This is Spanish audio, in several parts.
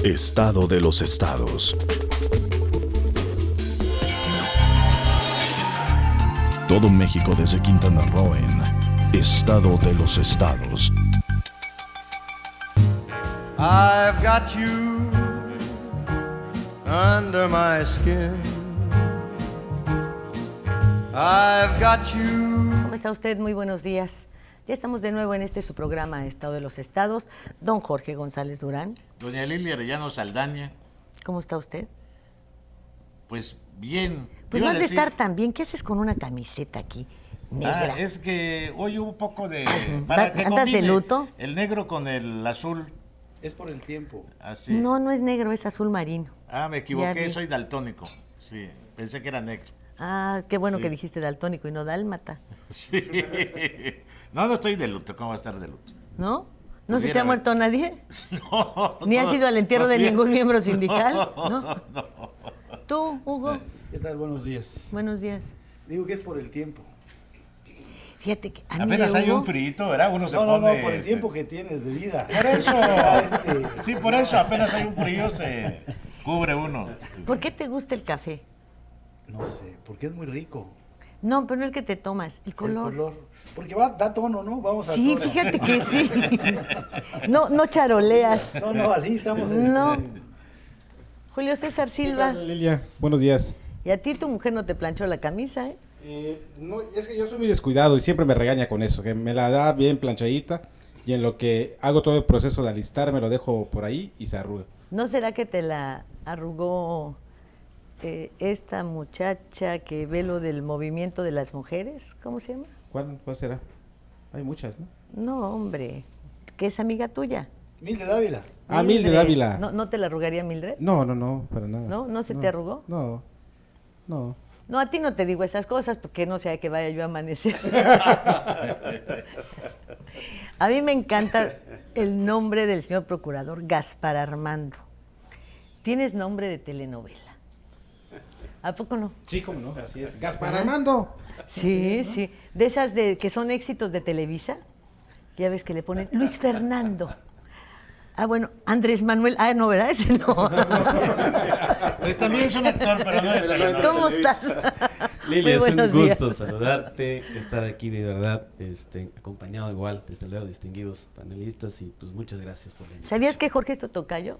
Estado de los estados. Todo México desde Quintana Roo en Estado de los estados. I've got you under my skin. I've got you. ¿Cómo está usted? Muy buenos días. Ya estamos de nuevo en su programa Estado de los Estados. Don Jorge González Durán. Doña Lilia Arellano Saldaña. ¿Cómo está usted? Pues bien. Pues no has de estar tan bien. ¿Qué haces con una camiseta aquí negra? Es que hoy hubo un poco de... ¿Andas de luto? El negro con el azul. Es por el tiempo. Así. No es negro, es azul marino. Me equivoqué, soy daltónico. Sí, pensé que era negro. Qué bueno Sí. que dijiste daltónico y no dálmata. Sí. No estoy de luto. ¿Cómo va a estar de luto? ¿No? ¿No Pues se te mira, ha muerto nadie? No. ¿Ni has ido al entierro de bien. ningún miembro sindical? ¿No? No. ¿Tú, Hugo? ¿Qué tal? Buenos días. Buenos días. Digo que es por el tiempo. Fíjate que a mí Apenas de hay un Hugo, frito, ¿verdad? Uno se No, pone... por el tiempo que tienes de vida. Por eso. Este, Sí, por eso. Apenas hay un frío, se cubre uno. ¿por qué te gusta el café? No sé, porque es muy rico. No, pero no el que te tomas, el color. El color. Porque da tono, ¿no? Vamos a Sí, tono. fíjate que sí. No charoleas. No, así estamos en... No. Julio César ¿Qué Silva. tal, Lilia? Buenos días. Y a ti tu mujer no te planchó la camisa, ¿eh? No, es que yo soy muy descuidado y siempre me regaña con eso, que me la da bien planchadita y en lo que hago todo el proceso de alistar me lo dejo por ahí y se arruga. ¿No será que te la arrugó esta muchacha que ve lo del movimiento de las mujeres? ¿Cómo se llama? ¿Cuál será? Hay muchas, ¿no? No, hombre, que es amiga tuya. Mildred Ávila. Mildred Ávila. ¿No te la arrugaría Mildred? No, para nada. ¿No? ¿No se te arrugó? No. No, a ti no te digo esas cosas porque no sea que vaya yo a amanecer. A mí me encanta el nombre del señor procurador, Gaspar Armando. Tienes nombre de telenovela. ¿A poco no? Sí, cómo no, así es. ¡Gaspar Armando! Sí. De esas que son éxitos de Televisa, ya ves que le ponen Luis Fernando. Bueno, Andrés Manuel. No, ¿verdad? Ese no. Pues también es un actor, pero no de telenovela. ¿Cómo estás? Lilia, es Muy un buenos gusto días. saludarte, estar aquí de verdad, acompañado igual, desde luego, distinguidos panelistas y pues muchas gracias por la invitación. ¿Sabías que Jorge es tu tocayo?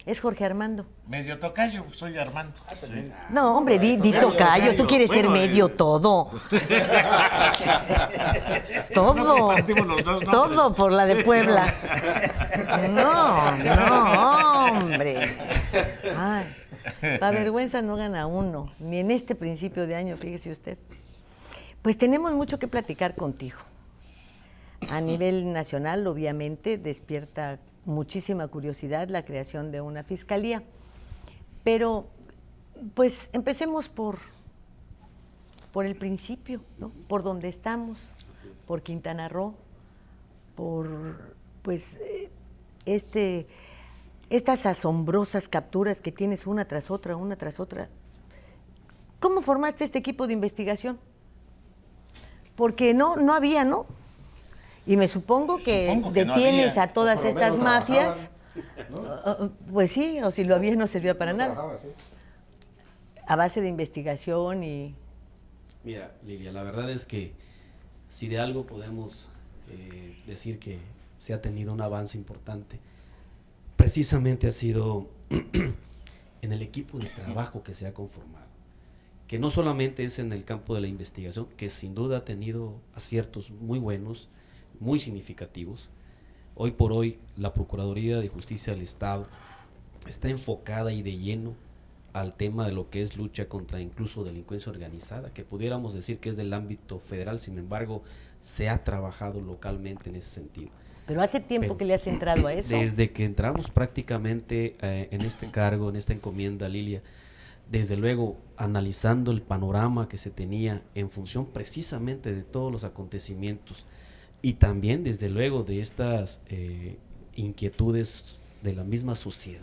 Es Jorge Armando. Medio tocayo, soy Armando. Sí. No, hombre, di tocayo, tú quieres ser Bueno, medio todo. No Todo. compartimos los dos nombres. Todo por la de Puebla. No, hombre. Ay, la vergüenza no gana uno, ni en este principio de año, fíjese usted. Pues tenemos mucho que platicar contigo. A nivel nacional, obviamente, despierta muchísima curiosidad la creación de una fiscalía. Pero, pues, empecemos por el principio, ¿no? Por donde estamos, por Quintana Roo, por, pues, estas asombrosas capturas que tienes una tras otra. ¿Cómo formaste este equipo de investigación? Porque no había, ¿no? Y me supongo que Supongo que no detienes había. a todas O por lo estas menos mafias. trabajaban, Pues sí, o si lo había no servía para No nada. trabajabas, ¿eh? A base de investigación y... Mira, Lilia, la verdad es que si de algo podemos decir que se ha tenido un avance importante, precisamente ha sido en el equipo de trabajo que se ha conformado, que no solamente es en el campo de la investigación, que sin duda ha tenido aciertos muy buenos, muy significativos. Hoy por hoy la Procuraduría de Justicia del Estado está enfocada y de lleno al tema de lo que es lucha contra incluso delincuencia organizada, que pudiéramos decir que es del ámbito federal, sin embargo se ha trabajado localmente en ese sentido. Pero hace tiempo que le has entrado a eso. Desde que entramos prácticamente en este cargo, en esta encomienda, Lilia, desde luego analizando el panorama que se tenía en función precisamente de todos los acontecimientos y también desde luego de estas inquietudes de la misma sociedad,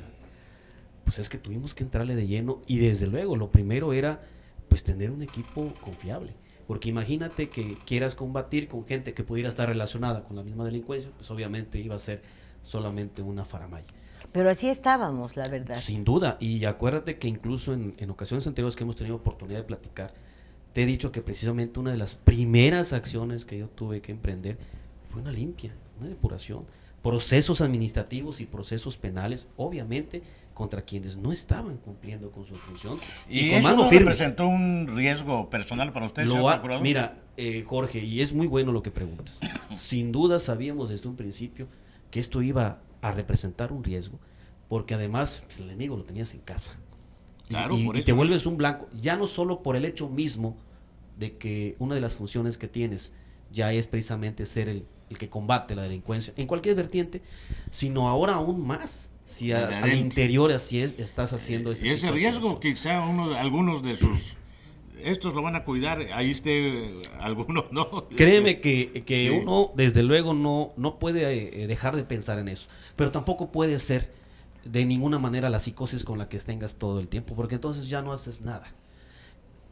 pues es que tuvimos que entrarle de lleno y desde luego lo primero era pues tener un equipo confiable, Porque imagínate que quieras combatir con gente que pudiera estar relacionada con la misma delincuencia, pues obviamente iba a ser solamente una faramaya. Pero así estábamos, la verdad. Sin duda, y acuérdate que incluso en ocasiones anteriores que hemos tenido oportunidad de platicar, te he dicho que precisamente una de las primeras acciones que yo tuve que emprender fue una limpia, una depuración, procesos administrativos y procesos penales, obviamente contra quienes no estaban cumpliendo con su función. ¿Y con eso mano no firme. representó un riesgo personal para usted, señor procurador? Mira, Jorge, y es muy bueno lo que preguntas. Sin duda sabíamos desde un principio que esto iba a representar un riesgo, porque además pues, el enemigo lo tenías en casa. Claro, y por eso te vuelves un blanco, ya no solo por el hecho mismo de que una de las funciones que tienes ya es precisamente ser el que combate la delincuencia en cualquier vertiente, sino ahora aún más, si al interior así estás haciendo y ese riesgo, quizá algunos de sus... Estos lo van a cuidar, ahí esté algunos, ¿no? Créeme que Sí. uno, desde luego, no puede dejar de pensar en eso, pero tampoco puede ser de ninguna manera la psicosis con la que tengas todo el tiempo, porque entonces ya no haces nada.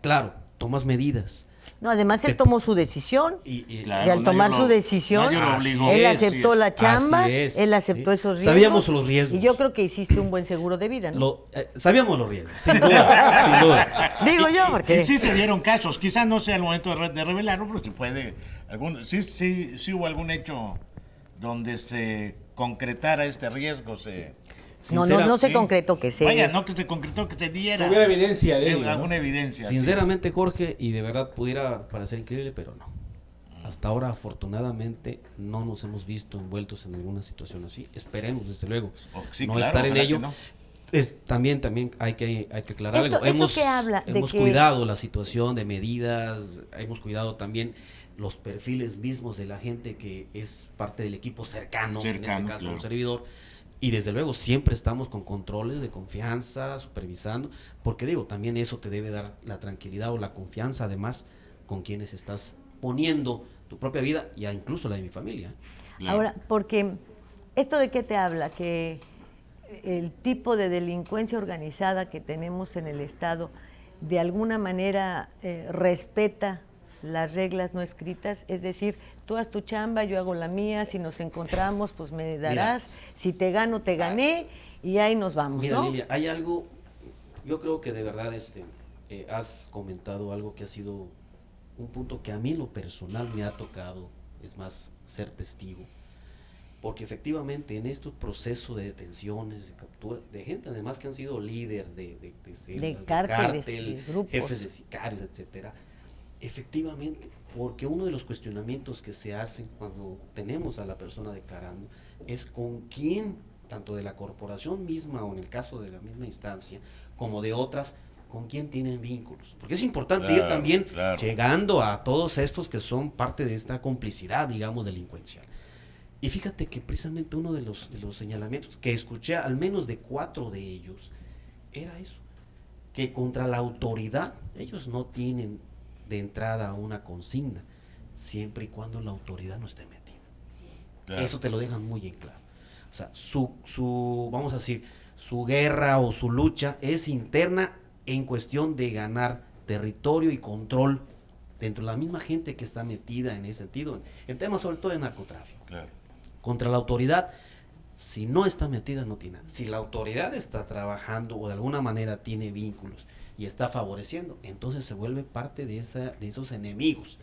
Claro, tomas medidas. No, además él tomó su decisión. Claro, y al tomar nadie su lo- decisión, nadie lo obligó. él Así aceptó es. la chamba, Así es, él aceptó sí. esos riesgos. Sabíamos los riesgos. Y yo creo que hiciste un buen seguro de vida, ¿no? Sabíamos los riesgos, sin duda, sin duda. Digo yo, porque... Y sí se dieron casos, quizás no sea el momento de revelarlo, pero sí puede, sí hubo algún hecho donde se concretara este riesgo, No se sí. concretó que se... Vaya, no que se concretó, que se diera. Hubiera evidencia de ello, ¿no? Alguna evidencia. así Sinceramente, Jorge, y de verdad pudiera parecer increíble, pero no. Hasta ahora, afortunadamente, no nos hemos visto envueltos en alguna situación así. Esperemos, desde luego, Sí, no claro, estar en ojalá ello. que no. También hay que aclarar Esto- algo. esto que habla de Hemos que- cuidado la situación de medidas, hemos cuidado también los perfiles mismos de la gente que es parte del equipo cercano, en este caso claro. un servidor. Y desde luego siempre estamos con controles de confianza, supervisando, porque digo, también eso te debe dar la tranquilidad o la confianza además con quienes estás poniendo tu propia vida y incluso la de mi familia. Claro. Ahora, porque esto de qué te habla, que el tipo de delincuencia organizada que tenemos en el Estado de alguna manera respeta las reglas no escritas, es decir, tú haz tu chamba, yo hago la mía, si nos encontramos, pues me darás, si te gano, te gané, y ahí nos vamos, Mira, ¿no? Lilia, hay algo, yo creo que de verdad has comentado algo que ha sido un punto que a mí en lo personal me ha tocado, es más, ser testigo, porque efectivamente en estos procesos de detenciones, de captura, de gente además que han sido líder de celdas, cárteles, cártel, de grupos. jefes de sicarios, etcétera, efectivamente, porque uno de los cuestionamientos que se hacen cuando tenemos a la persona declarando es con quién, tanto de la corporación misma o en el caso de la misma instancia, como de otras, con quién tienen vínculos. Porque es importante ir también llegando a todos estos que son parte de esta complicidad, digamos, delincuencial. Y fíjate que precisamente uno de los señalamientos que escuché, al menos de 4 de ellos, era eso, que contra la autoridad ellos no tienen de entrada una consigna, siempre y cuando la autoridad no esté metida. Claro. Eso te lo dejan muy en claro. O sea, vamos a decir, su guerra o su lucha es interna en cuestión de ganar territorio y control dentro de la misma gente que está metida en ese sentido, en temas sobre todo de narcotráfico. Claro. Contra la autoridad, si no está metida, no tiene nada. Si la autoridad está trabajando o de alguna manera tiene vínculos y está favoreciendo, entonces se vuelve parte de esos enemigos.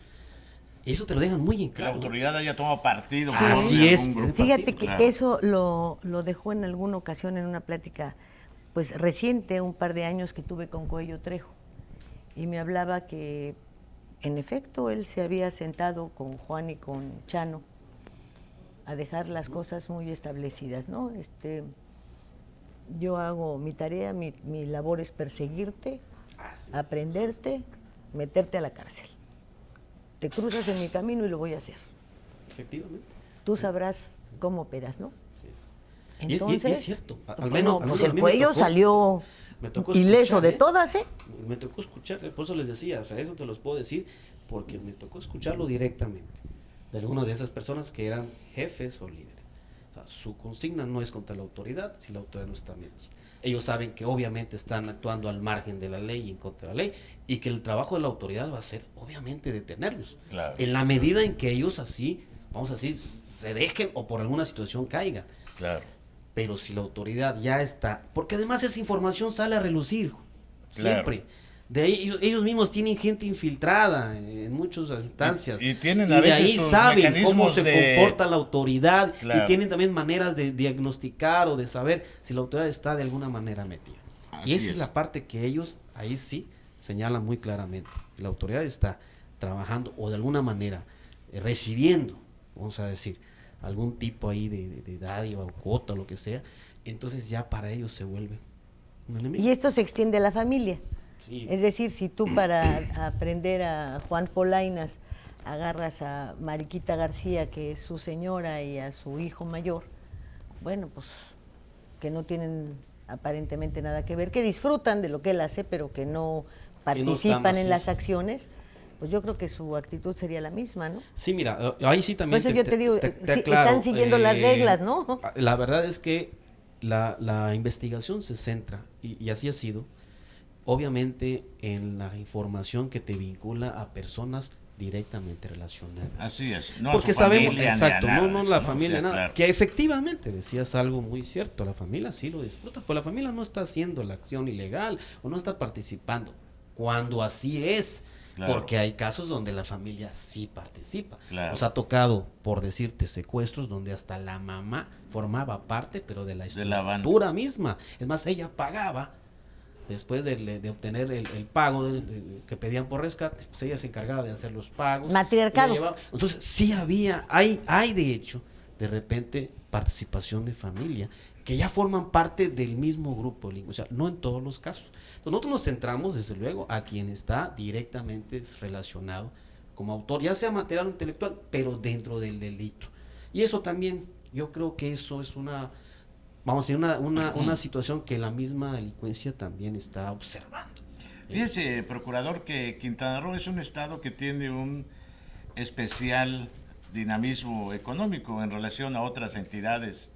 Eso te lo dejan muy en Que la claro. autoridad haya tomado partido. por Así es. algún grupo. Fíjate que Claro. eso lo dejó en alguna ocasión en una plática pues reciente, un par de años que tuve con Coello Trejo, y me hablaba que en efecto él se había sentado con Juan y con Chano a dejar las cosas muy establecidas, ¿no? Yo hago mi tarea, mi labor es perseguirte, aprenderte, meterte a la cárcel. Te cruzas en mi camino y lo voy a hacer. Efectivamente. Tú sabrás cómo operas, ¿no? Sí es. Entonces, y es cierto, al bueno, menos, pues a el mí me Cuello tocó- salió me tocó ileso escuchar, de todas, ¿eh? Me tocó escuchar, por eso les decía, o sea, eso te los puedo decir, porque me tocó escucharlo directamente, de algunas de esas personas que eran jefes o líderes. O sea, su consigna no es contra la autoridad si la autoridad no está metida. Ellos saben que obviamente están actuando al margen de la ley y en contra de la ley, y que el trabajo de la autoridad va a ser obviamente detenerlos. Claro. En la medida en que ellos así, vamos a decir, se dejen o por alguna situación caigan. Claro. Pero si la autoridad ya está, porque además esa información sale a relucir, siempre. De ahí ellos mismos tienen gente infiltrada en muchas instancias. Y tienen a de veces ahí sus saben cómo mecanismos se de... comporta la autoridad, Claro. y tienen también maneras de diagnosticar o de saber si la autoridad está de alguna manera metida. Así Y esa es es. la parte que ellos ahí sí señalan muy claramente. La autoridad está trabajando o de alguna manera recibiendo, vamos a decir, algún tipo ahí de dádiva o cuota o lo que sea, entonces ya para ellos se vuelve un enemigo. Y esto se extiende a la familia. Sí. Es decir, si tú para aprender a Juan Polainas agarras a Mariquita García, que es su señora, y a su hijo mayor, bueno, pues que no tienen aparentemente nada que ver, que disfrutan de lo que él hace, pero que no participan están en así, las sí. acciones, pues yo creo que su actitud sería la misma, ¿no? Sí, mira, ahí sí Por también eso yo te digo, sí, aclaro, están siguiendo las reglas, ¿no? La verdad es que la investigación se centra, y así ha sido, obviamente en la información que te vincula a personas directamente relacionadas. Así es. No a Porque su sabemos, familia, ni a exacto, nada no de eso, la ¿no? familia, Sí, nada, claro. que efectivamente decías algo muy cierto, la familia sí lo disfruta, pues la familia no está haciendo la acción ilegal o no está participando, cuando así es, Claro. porque hay casos donde la familia sí participa. Claro. Nos ha tocado, por decirte, secuestros donde hasta la mamá formaba parte, pero de la De la banda. estructura misma. Es más, ella pagaba. Después de obtener el pago que pedían por rescate, pues ella se encargaba de hacer los pagos. Matriarcado. Ella llevaba. Entonces, sí hay de hecho, de repente, participación de familia, que ya forman parte del mismo grupo lingüístico, o sea, no en todos los casos. Entonces, nosotros nos centramos, desde luego, a quien está directamente relacionado como autor, ya sea material o intelectual, pero dentro del delito. Y eso también, yo creo que eso es vamos a decir, una situación que la misma delincuencia también está observando. Fíjese, procurador, que Quintana Roo es un estado que tiene un especial dinamismo económico en relación a otras entidades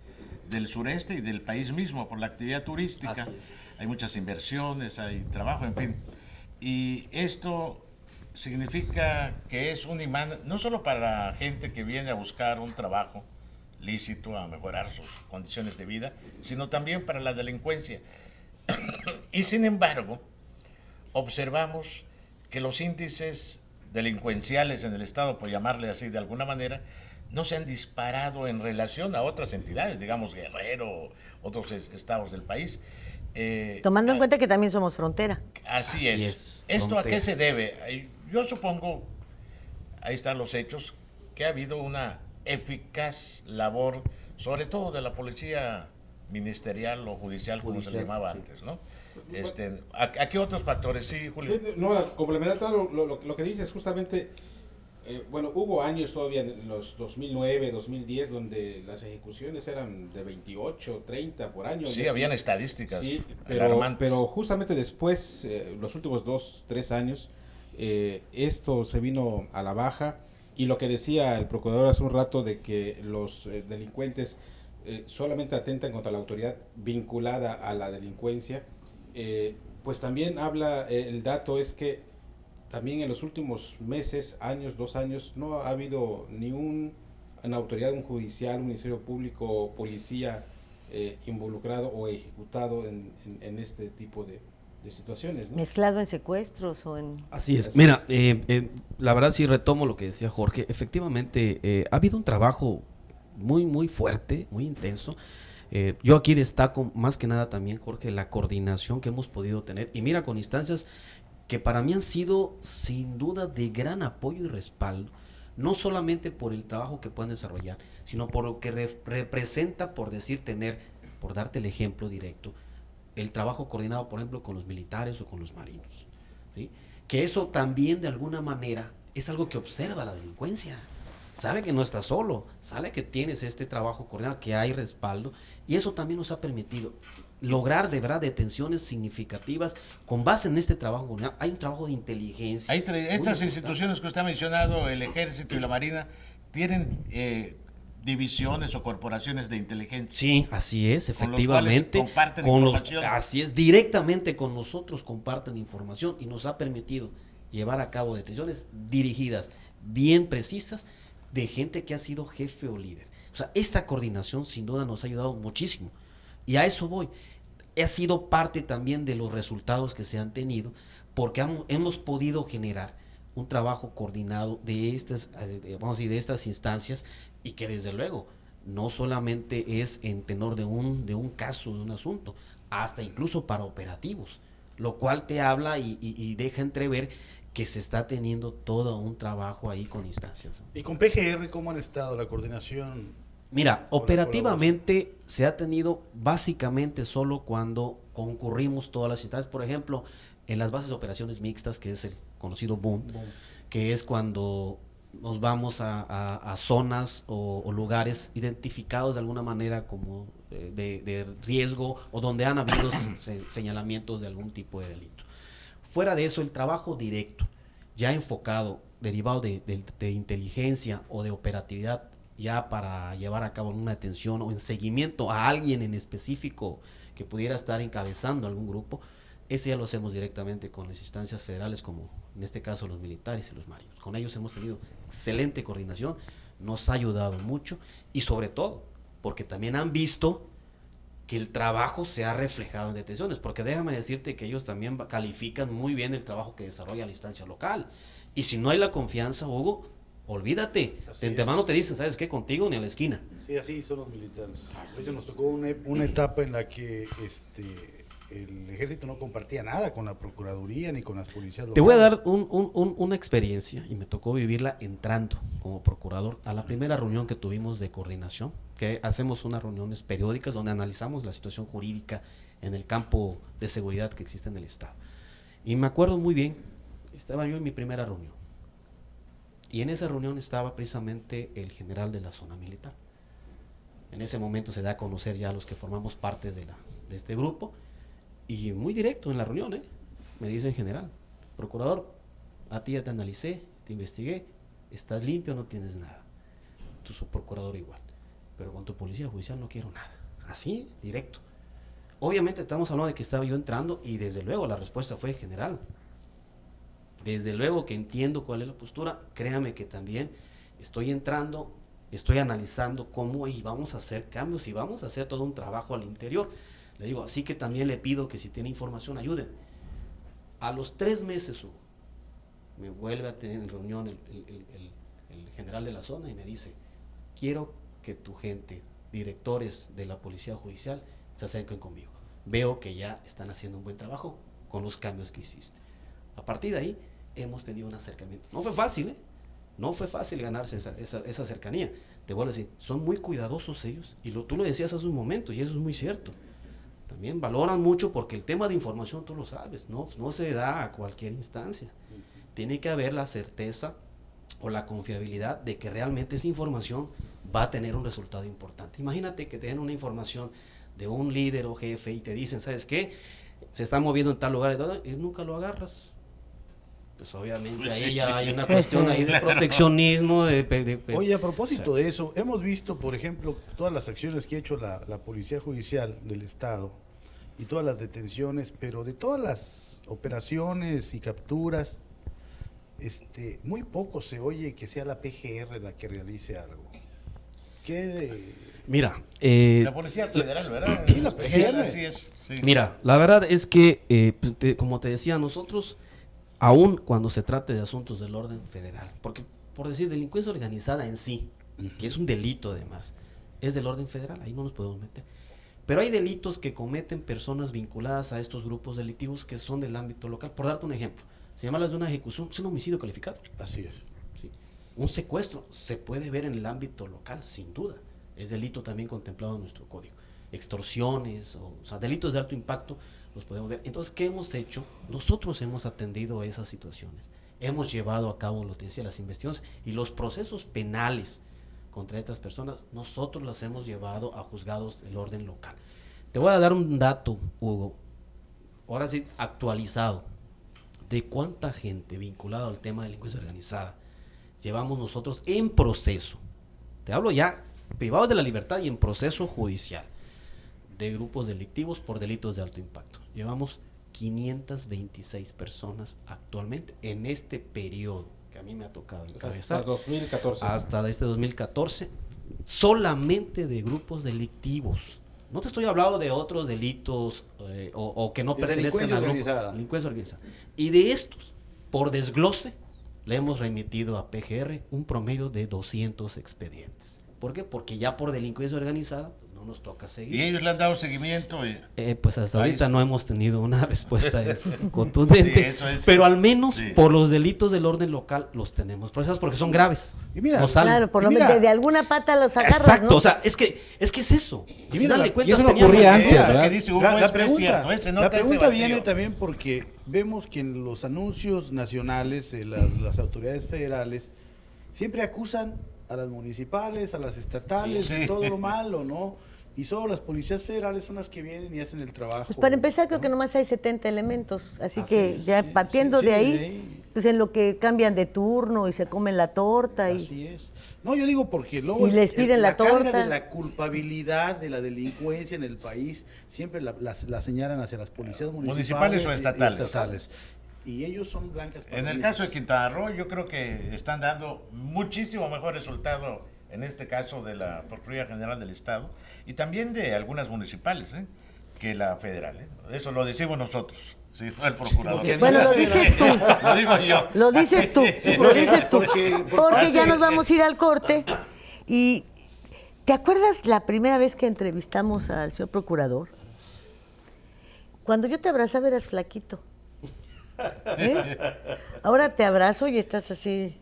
del sureste y del país mismo por la actividad turística. Así es. Hay muchas inversiones, hay trabajo, en fin. Y esto significa que es un imán no solo para gente que viene a buscar un trabajo lícito, a mejorar sus condiciones de vida, sino también para la delincuencia. Y sin embargo, observamos que los índices delincuenciales en el estado, por llamarle así de alguna manera, no se han disparado en relación a otras entidades, digamos Guerrero, otros estados del país. Tomando en cuenta que también somos frontera. Así es. ¿Esto frontera. a qué se debe? Yo supongo, ahí están los hechos, que ha habido una eficaz labor, sobre todo de la policía ministerial o judicial, como se le llamaba sí. antes, ¿no? ¿A qué otros factores? Sí, Julio. No, complementando lo que dices, justamente, bueno, hubo años todavía en los 2009, 2010, donde las ejecuciones eran de 28, 30 por año. Sí, habían estadísticas Sí, alarmantes. pero justamente después, los últimos 2, 3 años, esto se vino a la baja, y lo que decía el procurador hace un rato de que los delincuentes solamente atentan contra la autoridad vinculada a la delincuencia, pues también habla, el dato es que también en los últimos meses, años, 2 años, no ha habido ni una autoridad, un judicial, un ministerio público, policía involucrado o ejecutado en este tipo de situaciones, ¿no? Mezclado en secuestros o en... Así es. Así Mira, es. la verdad sí retomo lo que decía Jorge. Efectivamente, ha habido un trabajo muy, muy fuerte, muy intenso. Yo aquí destaco más que nada también, Jorge, la coordinación que hemos podido tener. Y mira, con instancias que para mí han sido sin duda de gran apoyo y respaldo, no solamente por el trabajo que pueden desarrollar, sino por lo que representa, por darte el ejemplo directo, el trabajo coordinado, por ejemplo, con los militares o con los marinos, ¿sí? Que eso también de alguna manera es algo que observa la delincuencia. Sabe que no está solo, sabe que tienes este trabajo coordinado, que hay respaldo, y eso también nos ha permitido lograr de verdad detenciones significativas con base en este trabajo coordinado. Hay un trabajo de inteligencia. Estas instituciones que usted ha mencionado, el Ejército y la Marina, tienen divisiones o corporaciones de inteligencia. Sí, así es, Con los efectivamente. cuales comparten información. Así es, directamente con nosotros comparten información y nos ha permitido llevar a cabo detenciones dirigidas, bien precisas, de gente que ha sido jefe o líder. O sea, esta coordinación sin duda nos ha ayudado muchísimo. Y a eso voy. Ha sido parte también de los resultados que se han tenido, porque hemos podido generar un trabajo coordinado de estas, vamos a decir, de estas instancias, y que desde luego no solamente es en tenor de un caso, de un asunto, hasta incluso para operativos, lo cual te habla y deja entrever que se está teniendo todo un trabajo ahí con instancias. ¿Y con PGR cómo han estado la coordinación? Mira, operativamente se ha tenido básicamente solo cuando concurrimos todas las instancias, por ejemplo, en las bases de operaciones mixtas, que es el conocido BOOM, que es cuando nos vamos a zonas o lugares identificados de alguna manera como de riesgo, o donde han habido señalamientos de algún tipo de delito. Fuera de eso, el trabajo directo, ya enfocado, derivado de inteligencia o de operatividad, ya para llevar a cabo una detención o en seguimiento a alguien en específico que pudiera estar encabezando algún grupo, ese ya lo hacemos directamente con las instancias federales, como en este caso los militares y los marinos. Con ellos hemos tenido excelente coordinación, nos ha ayudado mucho, y sobre todo porque también han visto que el trabajo se ha reflejado en detenciones, porque déjame decirte que ellos también califican muy bien el trabajo que desarrolla la instancia local, y si no hay la confianza, Hugo, olvídate, de antemano te dicen, ¿sabes qué? Contigo ni a la esquina. Sí, así son los militares. De hecho, nos tocó una etapa en la que el ejército no compartía nada con la procuraduría ni con las policías locales. Te voy a dar una experiencia, y me tocó vivirla entrando como procurador a la primera reunión que tuvimos de coordinación, que hacemos unas reuniones periódicas donde analizamos la situación jurídica en el campo de seguridad que existe en el Estado. Y me acuerdo muy bien, estaba yo en mi primera reunión, y en esa reunión estaba precisamente el general de la zona militar. En ese momento se da a conocer ya a los que formamos parte de este grupo, y muy directo en la reunión, me dice en general, procurador, a ti ya te analicé, te investigué, estás limpio, no tienes nada. Tu subprocurador igual, pero con tu policía judicial no quiero nada. Así, directo. Obviamente estamos hablando de que estaba yo entrando, y desde luego la respuesta fue general. Desde luego que entiendo cuál es la postura, créame que también estoy entrando, estoy analizando cómo, y vamos a hacer cambios y vamos a hacer todo un trabajo al interior. Le digo, así que también le pido que si tiene información ayuden. A los 3 meses, Hugo, me vuelve a tener en reunión el general de la zona y me dice, quiero que tu gente, directores de la policía judicial, se acerquen conmigo. Veo que ya están haciendo un buen trabajo con los cambios que hiciste. A partir de ahí hemos tenido un acercamiento. No fue fácil, no fue fácil ganarse esa cercanía. Te vuelvo a decir, son muy cuidadosos ellos, y tú lo decías hace un momento, y eso es muy cierto. También valoran mucho, porque el tema de información, tú lo sabes, no se da a cualquier instancia. Tiene que haber la certeza o la confiabilidad de que realmente esa información va a tener un resultado importante. Imagínate que te den una información de un líder o jefe y te dicen, ¿sabes qué? Se está moviendo en tal lugar y nunca lo agarras. Pues obviamente pues ahí sí. Ya hay una cuestión ahí de proteccionismo. Oye, a propósito de eso, hemos visto, por ejemplo, todas las acciones que ha hecho la Policía Judicial del Estado y todas las detenciones, pero de todas las operaciones y capturas, muy poco se oye que sea la PGR la que realice algo. Mira, la Policía Federal, ¿verdad? Sí, la PGR. Sí es, sí. Mira, la verdad es que, como te decía, nosotros, aún cuando se trate de asuntos del orden federal, porque por decir delincuencia organizada en sí, que es un delito además, es del orden federal, ahí no nos podemos meter. Pero hay delitos que cometen personas vinculadas a estos grupos delictivos que son del ámbito local. Por darte un ejemplo, si hablas de una ejecución, es un homicidio calificado. Así es. Sí. Un secuestro se puede ver en el ámbito local, sin duda. Es delito también contemplado en nuestro código. Extorsiones, o sea, delitos de alto impacto, los podemos ver. Entonces, ¿qué hemos hecho? Nosotros hemos atendido a esas situaciones. Hemos llevado a cabo, lo que decía, las investigaciones y los procesos penales contra estas personas, nosotros las hemos llevado a juzgados del orden local. Te voy a dar un dato, Hugo, ahora sí actualizado, de cuánta gente vinculada al tema de delincuencia organizada llevamos nosotros en proceso. Te hablo ya privados de la libertad y en proceso judicial de grupos delictivos por delitos de alto impacto. Llevamos 526 personas actualmente en este periodo que a mí me ha tocado encabezar. Hasta 2014. Hasta este 2014, solamente de grupos delictivos. No te estoy hablando de otros delitos o que no De pertenezcan a grupos. Delincuencia organizada. Y de estos, por desglose, le hemos remitido a PGR un promedio de 200 expedientes. ¿Por qué? Porque ya por delincuencia organizada no nos toca seguir. Y ellos le han dado seguimiento. Pues hasta Ahí ahorita está. no hemos tenido una respuesta contundente, Sí, eso es. pero al menos Sí. por los delitos del orden local los tenemos procesados porque son graves. Y mira, no salen. Claro, por lo Mira, menos de alguna pata los agarras, Exacto, ¿no? o sea, es que es eso. Al Y mira, final de y cuentas eso no teníamos ocurría que- antes, Lo ¿verdad? que dice Hugo es cierto, se nota la ese pregunta vacío. viene también porque vemos que en los anuncios nacionales, las autoridades federales, siempre acusan a las municipales, a las estatales, Sí, de sí. todo lo malo, ¿no? Y solo las policías federales son las que vienen y hacen el trabajo. Pues para empezar, creo ¿no? que nomás hay 70 elementos, así Así que es, ya sí, partiendo sí, de sí, ahí, de ahí. pues en lo que cambian de turno y se comen la torta y Así es. No, yo digo porque luego Y les piden la carga torta. de la culpabilidad de la delincuencia en el país siempre la señalan hacia las policías Municipales o municipales estatales. Y ellos son blancas En el palomitas. caso de Quintana Roo, yo creo que están dando muchísimo mejor resultado en este caso de la Procuraduría General del Estado y también de algunas municipales, que la federal. Eso lo decimos nosotros, ¿sí? No el procurador. Bueno, lo dices tú. Lo digo yo. Lo dices tú, lo porque- dices tú. porque- Porque ya nos vamos a ir al corte. Y ¿te acuerdas la primera vez que entrevistamos al señor procurador? Cuando yo te abrazaba eras flaquito. ¿Eh? Ahora te abrazo y estás así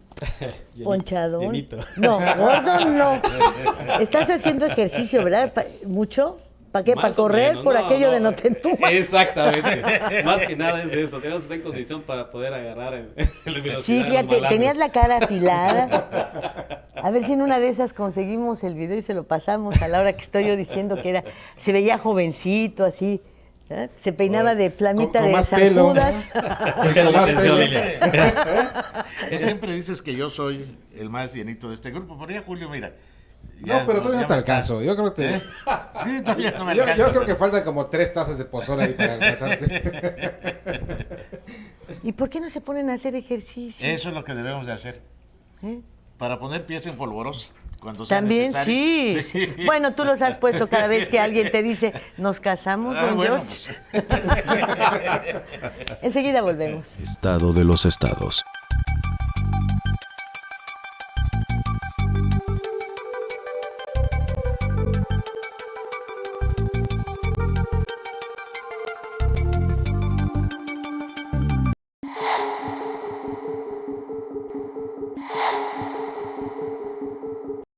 ponchadón. llenito. No, gordo no. Estás haciendo ejercicio, ¿verdad? ¿Mucho? ¿Para qué? ¿Para Más o correr menos, por aquello de no te entumas? Exactamente. Más que nada es eso. Tenemos que estar en condición para poder agarrar el velocidad Sí, de los fíjate, malandros. tenías la cara afilada. A ver si en una de esas conseguimos el video y se lo pasamos a la hora que estoy yo diciendo que era, se veía jovencito así, ¿eh? Se peinaba de flamita Con de más San pelo. Judas. Con más Atención, pelo. Lilia. Tú siempre dices que yo soy el más llenito de este grupo, pero ya Julio, mira. No, pero todavía no te me está- alcanzo. Yo creo que Sí, todavía no me yo alcanza, creo que pero- faltan como 3 tazas de pozole ahí para alcanzarte. ¿Y por qué no se ponen a hacer ejercicio? Eso es lo que debemos de hacer, ¿Eh? para poner pies en polvorosa cuando sea También necesario. sí. Bueno, tú los has puesto cada vez que alguien te dice, nos casamos, Ah, don bueno, George. pues. Enseguida volvemos. Estado de los estados.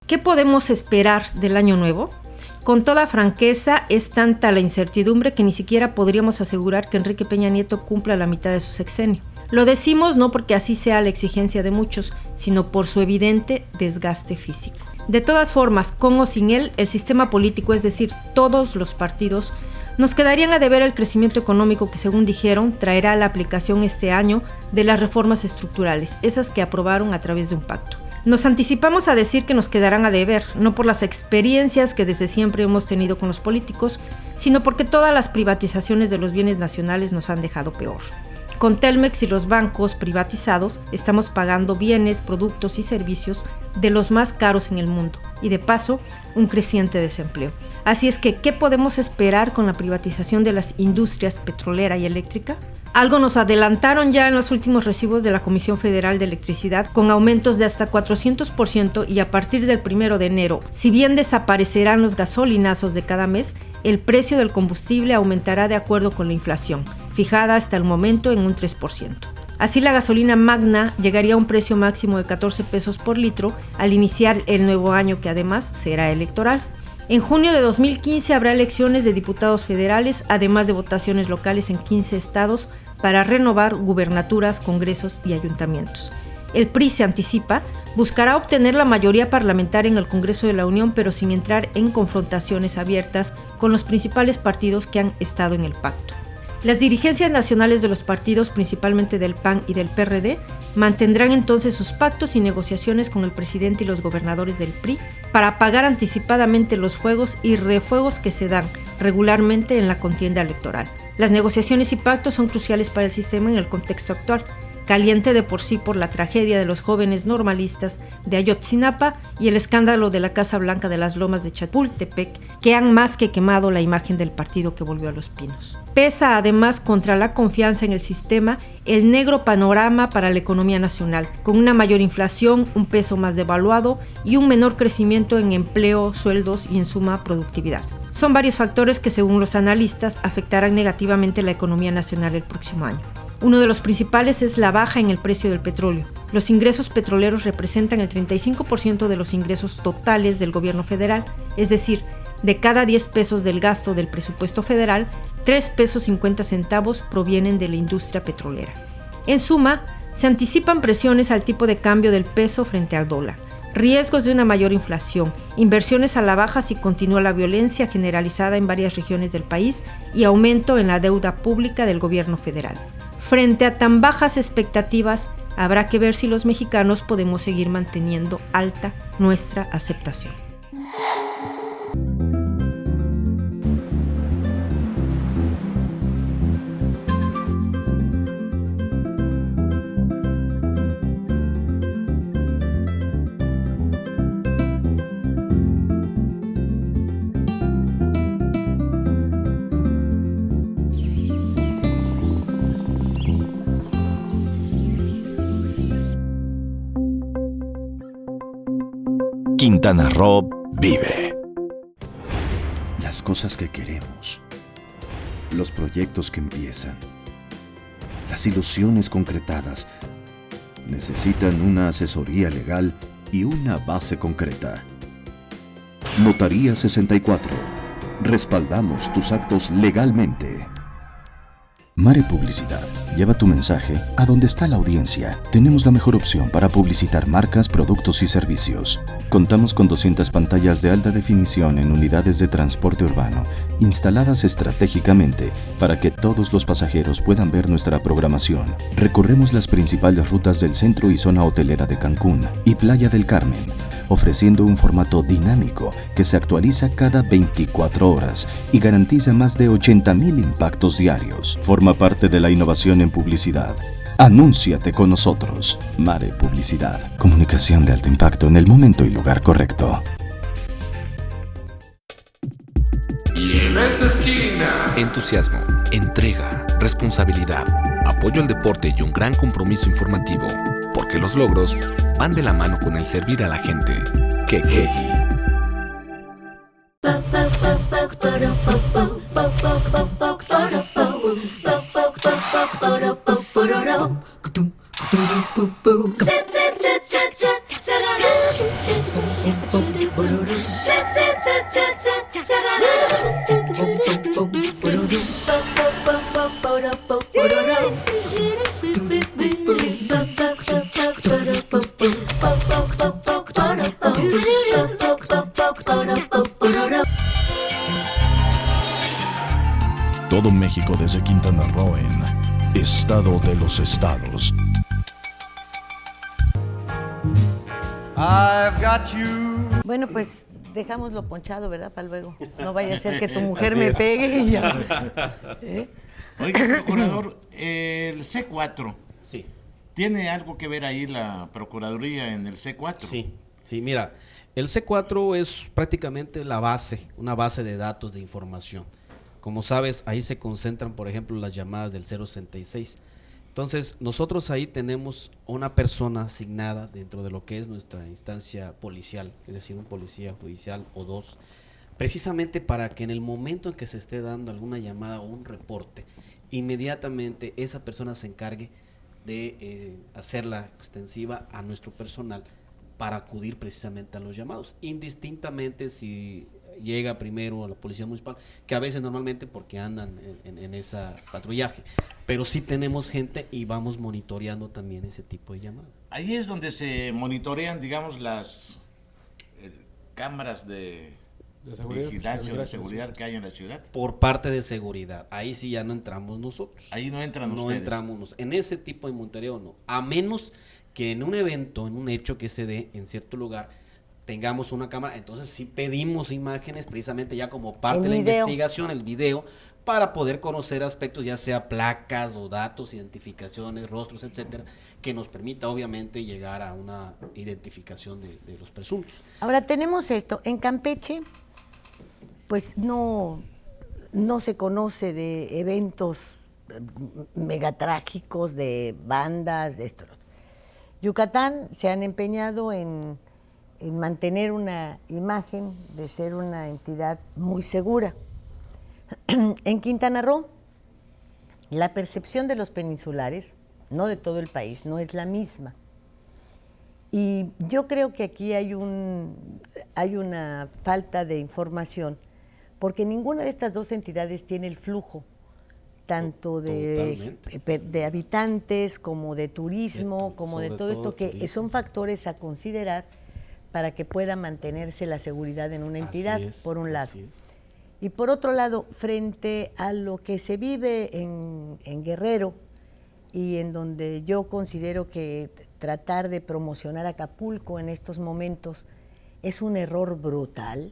¿Qué podemos esperar del año nuevo? Con toda franqueza, es tanta la incertidumbre que ni siquiera podríamos asegurar que Enrique Peña Nieto cumpla la mitad de su sexenio. Lo decimos no porque así sea la exigencia de muchos, sino por su evidente desgaste físico. De todas formas, con o sin él, el sistema político, es decir, todos los partidos, nos quedarían a deber el crecimiento económico que, según dijeron, traerá la aplicación este año de las reformas estructurales, esas que aprobaron a través de un pacto. Nos anticipamos a decir que nos quedarán a deber, no por las experiencias que desde siempre hemos tenido con los políticos, sino porque todas las privatizaciones de los bienes nacionales nos han dejado peor. Con Telmex y los bancos privatizados, estamos pagando bienes, productos y servicios de los más caros en el mundo y, de paso, un creciente desempleo. Así es que, ¿qué podemos esperar con la privatización de las industrias petrolera y eléctrica? Algo nos adelantaron ya en los últimos recibos de la Comisión Federal de Electricidad, con aumentos de hasta 400%, y a partir del 1 de enero, si bien desaparecerán los gasolinazos de cada mes, el precio del combustible aumentará de acuerdo con la inflación, fijada hasta el momento en un 3%. Así, la gasolina magna llegaría a un precio máximo de 14 pesos por litro al iniciar el nuevo año, que además será electoral. En junio de 2015 habrá elecciones de diputados federales, además de votaciones locales en 15 estados para renovar gubernaturas, congresos y ayuntamientos. El PRI, se anticipa, buscará obtener la mayoría parlamentaria en el Congreso de la Unión, pero sin entrar en confrontaciones abiertas con los principales partidos que han estado en el pacto. Las dirigencias nacionales de los partidos, principalmente del PAN y del PRD, Mantendrán entonces sus pactos y negociaciones con el presidente y los gobernadores del PRI para pagar anticipadamente los fuegos y refuegos que se dan regularmente en la contienda electoral. Las negociaciones y pactos son cruciales para el sistema en el contexto actual, caliente de por sí por la tragedia de los jóvenes normalistas de Ayotzinapa y el escándalo de la Casa Blanca de las Lomas de Chapultepec, que han más que quemado la imagen del partido que volvió a Los Pinos. Pesa además contra la confianza en el sistema el negro panorama para la economía nacional, con una mayor inflación, un peso más devaluado y un menor crecimiento en empleo, sueldos y en suma productividad. Son varios factores que, según los analistas, afectarán negativamente la economía nacional el próximo año. Uno de los principales es la baja en el precio del petróleo. Los ingresos petroleros representan el 35% de los ingresos totales del gobierno federal, es decir, de cada 10 pesos del gasto del presupuesto federal, 3 pesos 50 centavos provienen de la industria petrolera. En suma, se anticipan presiones al tipo de cambio del peso frente al dólar, riesgos de una mayor inflación, inversiones a la baja si continúa la violencia generalizada en varias regiones del país y aumento en la deuda pública del gobierno federal. Frente a tan bajas expectativas, habrá que ver si los mexicanos podemos seguir manteniendo alta nuestra aceptación. Quintana Roo vive. Las cosas que queremos, los proyectos que empiezan, las ilusiones concretadas, necesitan una asesoría legal y una base concreta. Notaría 64. Respaldamos tus actos legalmente. Mare Publicidad. Lleva tu mensaje a donde está la audiencia. Tenemos la mejor opción para publicitar marcas, productos y servicios. Contamos con 200 pantallas de alta definición en unidades de transporte urbano, instaladas estratégicamente para que todos los pasajeros puedan ver nuestra programación. Recorremos las principales rutas del centro y zona hotelera de Cancún y Playa del Carmen, ofreciendo un formato dinámico que se actualiza cada 24 horas y garantiza más de 80,000 impactos diarios. Forma parte de la innovación en publicidad. Anúnciate con nosotros. Mare Publicidad. Comunicación de alto impacto en el momento y lugar correcto. Y en esta esquina, entusiasmo, entrega, responsabilidad, apoyo al deporte y un gran compromiso informativo, porque los logros van de la mano con el servir a la gente. Kekegi. Todo México desde Quintana Roo en Estado de los Estados. I've got you. Bueno, pues dejámoslo ponchado, ¿verdad? Para luego. No vaya a ser que tu mujer me pegue y ya. Oiga, procurador, el C4. Sí. ¿Tiene algo que ver ahí la Procuraduría en el C4? Sí, mira, el C4 es prácticamente la base, una base de datos de información. Como sabes, ahí se concentran, por ejemplo, las llamadas del 066. Entonces, nosotros ahí tenemos una persona asignada dentro de lo que es nuestra instancia policial, es decir, un policía judicial o dos, precisamente para que en el momento en que se esté dando alguna llamada o un reporte, inmediatamente esa persona se encargue de hacerla extensiva a nuestro personal para acudir precisamente a los llamados, indistintamente si llega primero a la policía municipal, que a veces normalmente porque andan en esa patrullaje, pero sí tenemos gente y vamos monitoreando también ese tipo de llamadas. Ahí es donde se monitorean, digamos, las cámaras vigilancia de seguridad que hay en la ciudad. Por parte de seguridad, ahí sí ya no entramos nosotros. Ahí no entran no ustedes. Entramos en ese tipo de monitoreo, no. A menos que en un evento, en un hecho que se dé en cierto lugar, tengamos una cámara, entonces sí pedimos imágenes precisamente ya como parte de la investigación, el video, para poder conocer aspectos, ya sea placas o datos, identificaciones, rostros, etcétera, que nos permita obviamente llegar a una identificación de los presuntos. Ahora tenemos esto, en Campeche, pues no se conoce de eventos megatrágicos, de bandas, de esto. Yucatán se han empeñado en mantener una imagen de ser una entidad muy segura. En Quintana Roo, la percepción de los peninsulares, no de todo el país, no es la misma. Y yo creo que aquí hay una falta de información, porque ninguna de estas dos entidades tiene el flujo, tanto de habitantes como de turismo, como de todo esto, que son factores a considerar para que pueda mantenerse la seguridad en una entidad, por un lado. Y por otro lado, frente a lo que se vive en Guerrero, y en donde yo considero que tratar de promocionar Acapulco en estos momentos es un error brutal,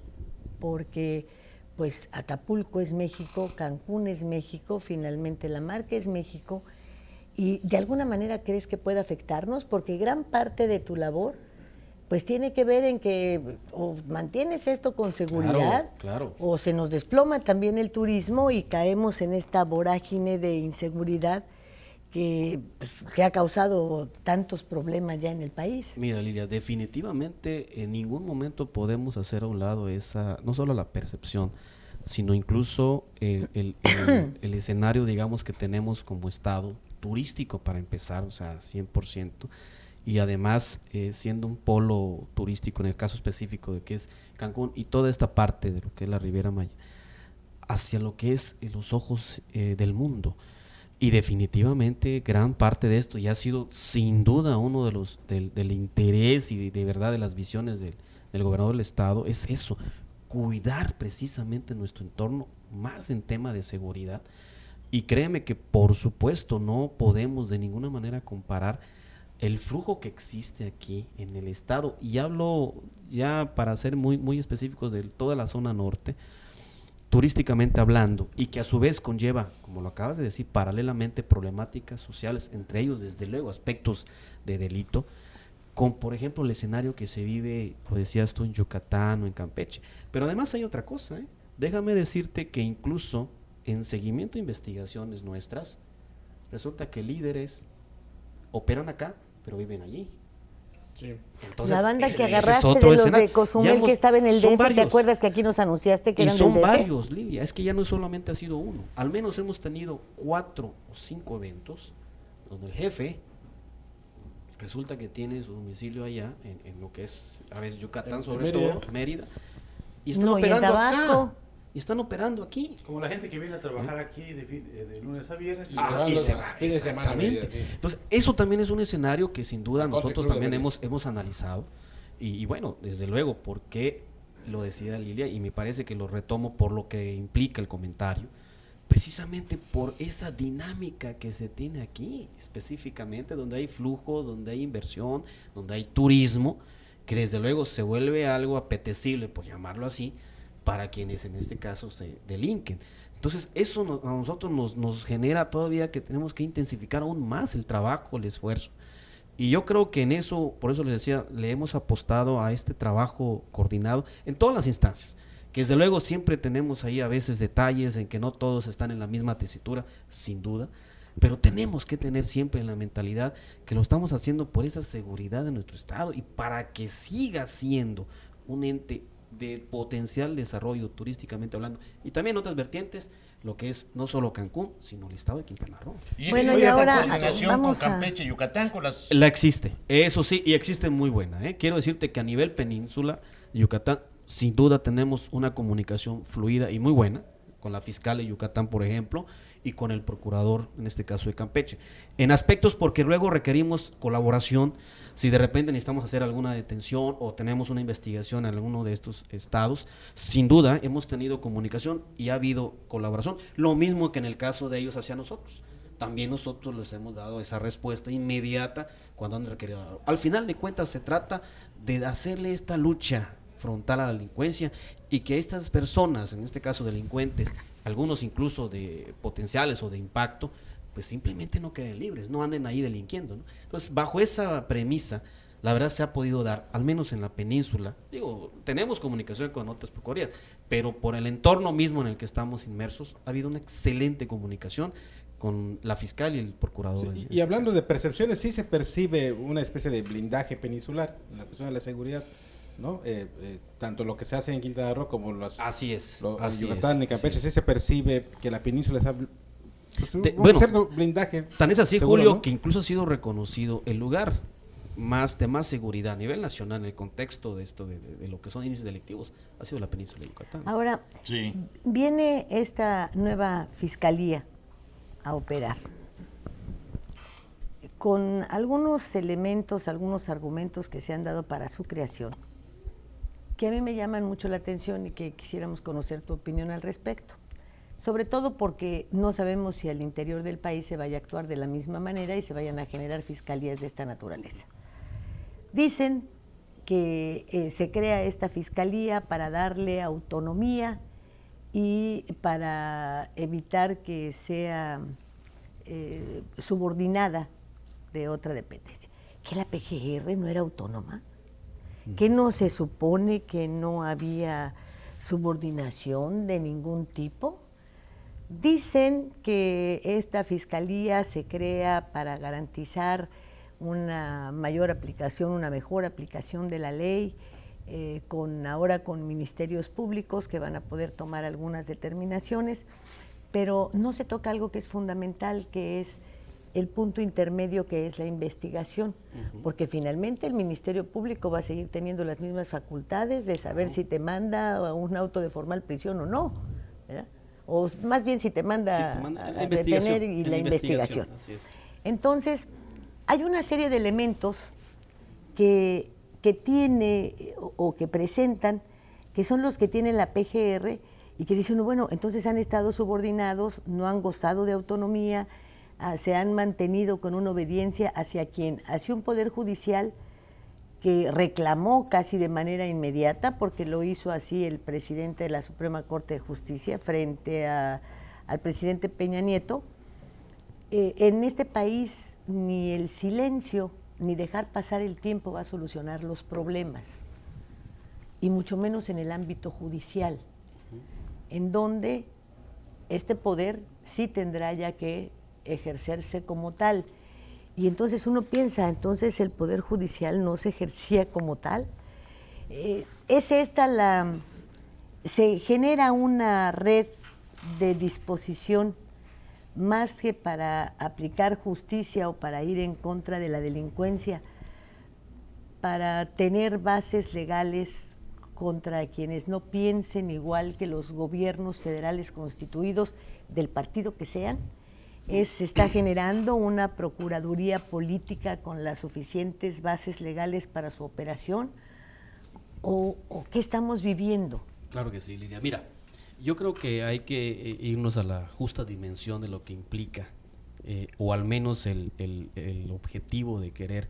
porque pues Acapulco es México, Cancún es México, finalmente la marca es México, y de alguna manera crees que puede afectarnos, porque gran parte de tu labor pues tiene que ver en que o mantienes esto con seguridad, claro. O se nos desploma también el turismo y caemos en esta vorágine de inseguridad que ha causado tantos problemas ya en el país. Mira, Lilia, definitivamente en ningún momento podemos hacer a un lado esa, no solo la percepción, sino incluso el escenario, digamos, que tenemos como estado turístico para empezar, o sea, 100%. Y además siendo un polo turístico en el caso específico de que es Cancún y toda esta parte de lo que es la Riviera Maya, hacia lo que es los ojos del mundo. Y definitivamente gran parte de esto ya ha sido sin duda uno de los del interés y de verdad de las visiones del gobernador del estado, es eso, cuidar precisamente nuestro entorno, más en tema de seguridad. Y créeme que por supuesto no podemos de ninguna manera comparar el flujo que existe aquí en el estado, y hablo ya para ser muy, muy específicos de toda la zona norte, turísticamente hablando, y que a su vez conlleva, como lo acabas de decir, paralelamente problemáticas sociales, entre ellos desde luego aspectos de delito, con por ejemplo el escenario que se vive, lo decías tú, en Yucatán o en Campeche. Pero además hay otra cosa, déjame decirte que incluso en seguimiento de investigaciones nuestras, resulta que líderes operan acá, pero viven allí. Sí. Entonces, la banda que agarraste de los de Cozumel que estaba en el DF, ¿te acuerdas que aquí nos anunciaste que eran del DF? Y son varios, Lilia, es que ya no solamente ha sido uno, al menos hemos tenido 4 o 5 eventos donde el jefe resulta que tiene su domicilio allá, en lo que es, a veces Yucatán, sobre todo, Mérida, y están operando acá. Y están operando aquí. Como la gente que viene a trabajar aquí de lunes a viernes. Y se va, exactamente. Entonces, eso también es un escenario que sin duda nosotros también hemos analizado. Y bueno, desde luego, porque lo decía Lilia, y me parece que lo retomo por lo que implica el comentario, precisamente por esa dinámica que se tiene aquí, específicamente, donde hay flujo, donde hay inversión, donde hay turismo, que desde luego se vuelve algo apetecible, por llamarlo así, para quienes en este caso se delinquen. Entonces eso a nosotros nos genera todavía que tenemos que intensificar aún más el trabajo, el esfuerzo. Y yo creo que en eso, por eso les decía, le hemos apostado a este trabajo coordinado en todas las instancias, que desde luego siempre tenemos ahí a veces detalles en que no todos están en la misma tesitura, sin duda, pero tenemos que tener siempre en la mentalidad que lo estamos haciendo por esa seguridad de nuestro estado y para que siga siendo un ente de potencial desarrollo turísticamente hablando, y también otras vertientes, lo que es no solo Cancún, sino el estado de Quintana Roo. Y bueno, y ahora coordinación con Campeche y Yucatán, con las... La existe, eso sí, y existe muy buena, Quiero decirte que a nivel península, Yucatán, sin duda tenemos una comunicación fluida y muy buena, con la fiscal de Yucatán, por ejemplo, y con el procurador, en este caso de Campeche. En aspectos porque luego requerimos colaboración, si de repente necesitamos hacer alguna detención o tenemos una investigación en alguno de estos estados, sin duda hemos tenido comunicación y ha habido colaboración, lo mismo que en el caso de ellos hacia nosotros. También nosotros les hemos dado esa respuesta inmediata cuando han requerido. Al final de cuentas se trata de hacerle esta lucha frontal a la delincuencia y que estas personas, en este caso delincuentes, algunos incluso de potenciales o de impacto, pues simplemente no queden libres, no anden ahí delinquiendo, ¿no? Entonces, bajo esa premisa, la verdad se ha podido dar, al menos en la península, digo, tenemos comunicación con otras procuradurías, pero por el entorno mismo en el que estamos inmersos, ha habido una excelente comunicación con la fiscal y el procurador. Sí, y hablando de percepciones, sí se percibe una especie de blindaje peninsular en la cuestión de la seguridad, ¿no? Tanto lo que se hace en Quintana Roo como en Yucatán y Campeche, sí se percibe que la península está un cierto blindaje. Tan es así, seguro, Julio, ¿no? que incluso ha sido reconocido el lugar de más seguridad a nivel nacional en el contexto de esto de lo que son índices delictivos, ha sido la península de Yucatán. Ahora, viene esta nueva fiscalía a operar con algunos elementos, algunos argumentos que se han dado para su creación, que a mí me llaman mucho la atención y que quisiéramos conocer tu opinión al respecto. Sobre todo porque no sabemos si al interior del país se vaya a actuar de la misma manera y se vayan a generar fiscalías de esta naturaleza. Dicen que se crea esta fiscalía para darle autonomía y para evitar que sea subordinada de otra dependencia. ¿Que la PGR no era autónoma? ¿Que no se supone que no había subordinación de ningún tipo? Dicen que esta fiscalía se crea para garantizar una mayor aplicación, una mejor aplicación de la ley, ahora con ministerios públicos que van a poder tomar algunas determinaciones, pero no se toca algo que es fundamental, que es el punto intermedio, que es la investigación, porque finalmente el Ministerio Público va a seguir teniendo las mismas facultades de saber si te manda un auto de formal prisión o no, ¿verdad? O más bien si te manda a detener y la investigación. Así es. Entonces, hay una serie de elementos que tiene o que presentan, que son los que tiene la PGR y que dice uno, bueno, entonces han estado subordinados, no han gozado de autonomía, se han mantenido con una obediencia hacia quién, hacia un poder judicial que reclamó casi de manera inmediata, porque lo hizo así el presidente de la Suprema Corte de Justicia frente al presidente Peña Nieto. En este país ni el silencio ni dejar pasar el tiempo va a solucionar los problemas, y mucho menos en el ámbito judicial, en donde este poder sí tendrá ya que ejercerse como tal. Y entonces uno piensa, entonces el Poder Judicial no se ejercía como tal. Se genera una red de disposición más que para aplicar justicia o para ir en contra de la delincuencia, para tener bases legales contra quienes no piensen igual que los gobiernos federales constituidos del partido que sean. Se está generando una procuraduría política con las suficientes bases legales para su operación, o ¿qué estamos viviendo? Claro que sí, Lidia. Mira, yo creo que hay que irnos a la justa dimensión de lo que implica, o al menos el objetivo de querer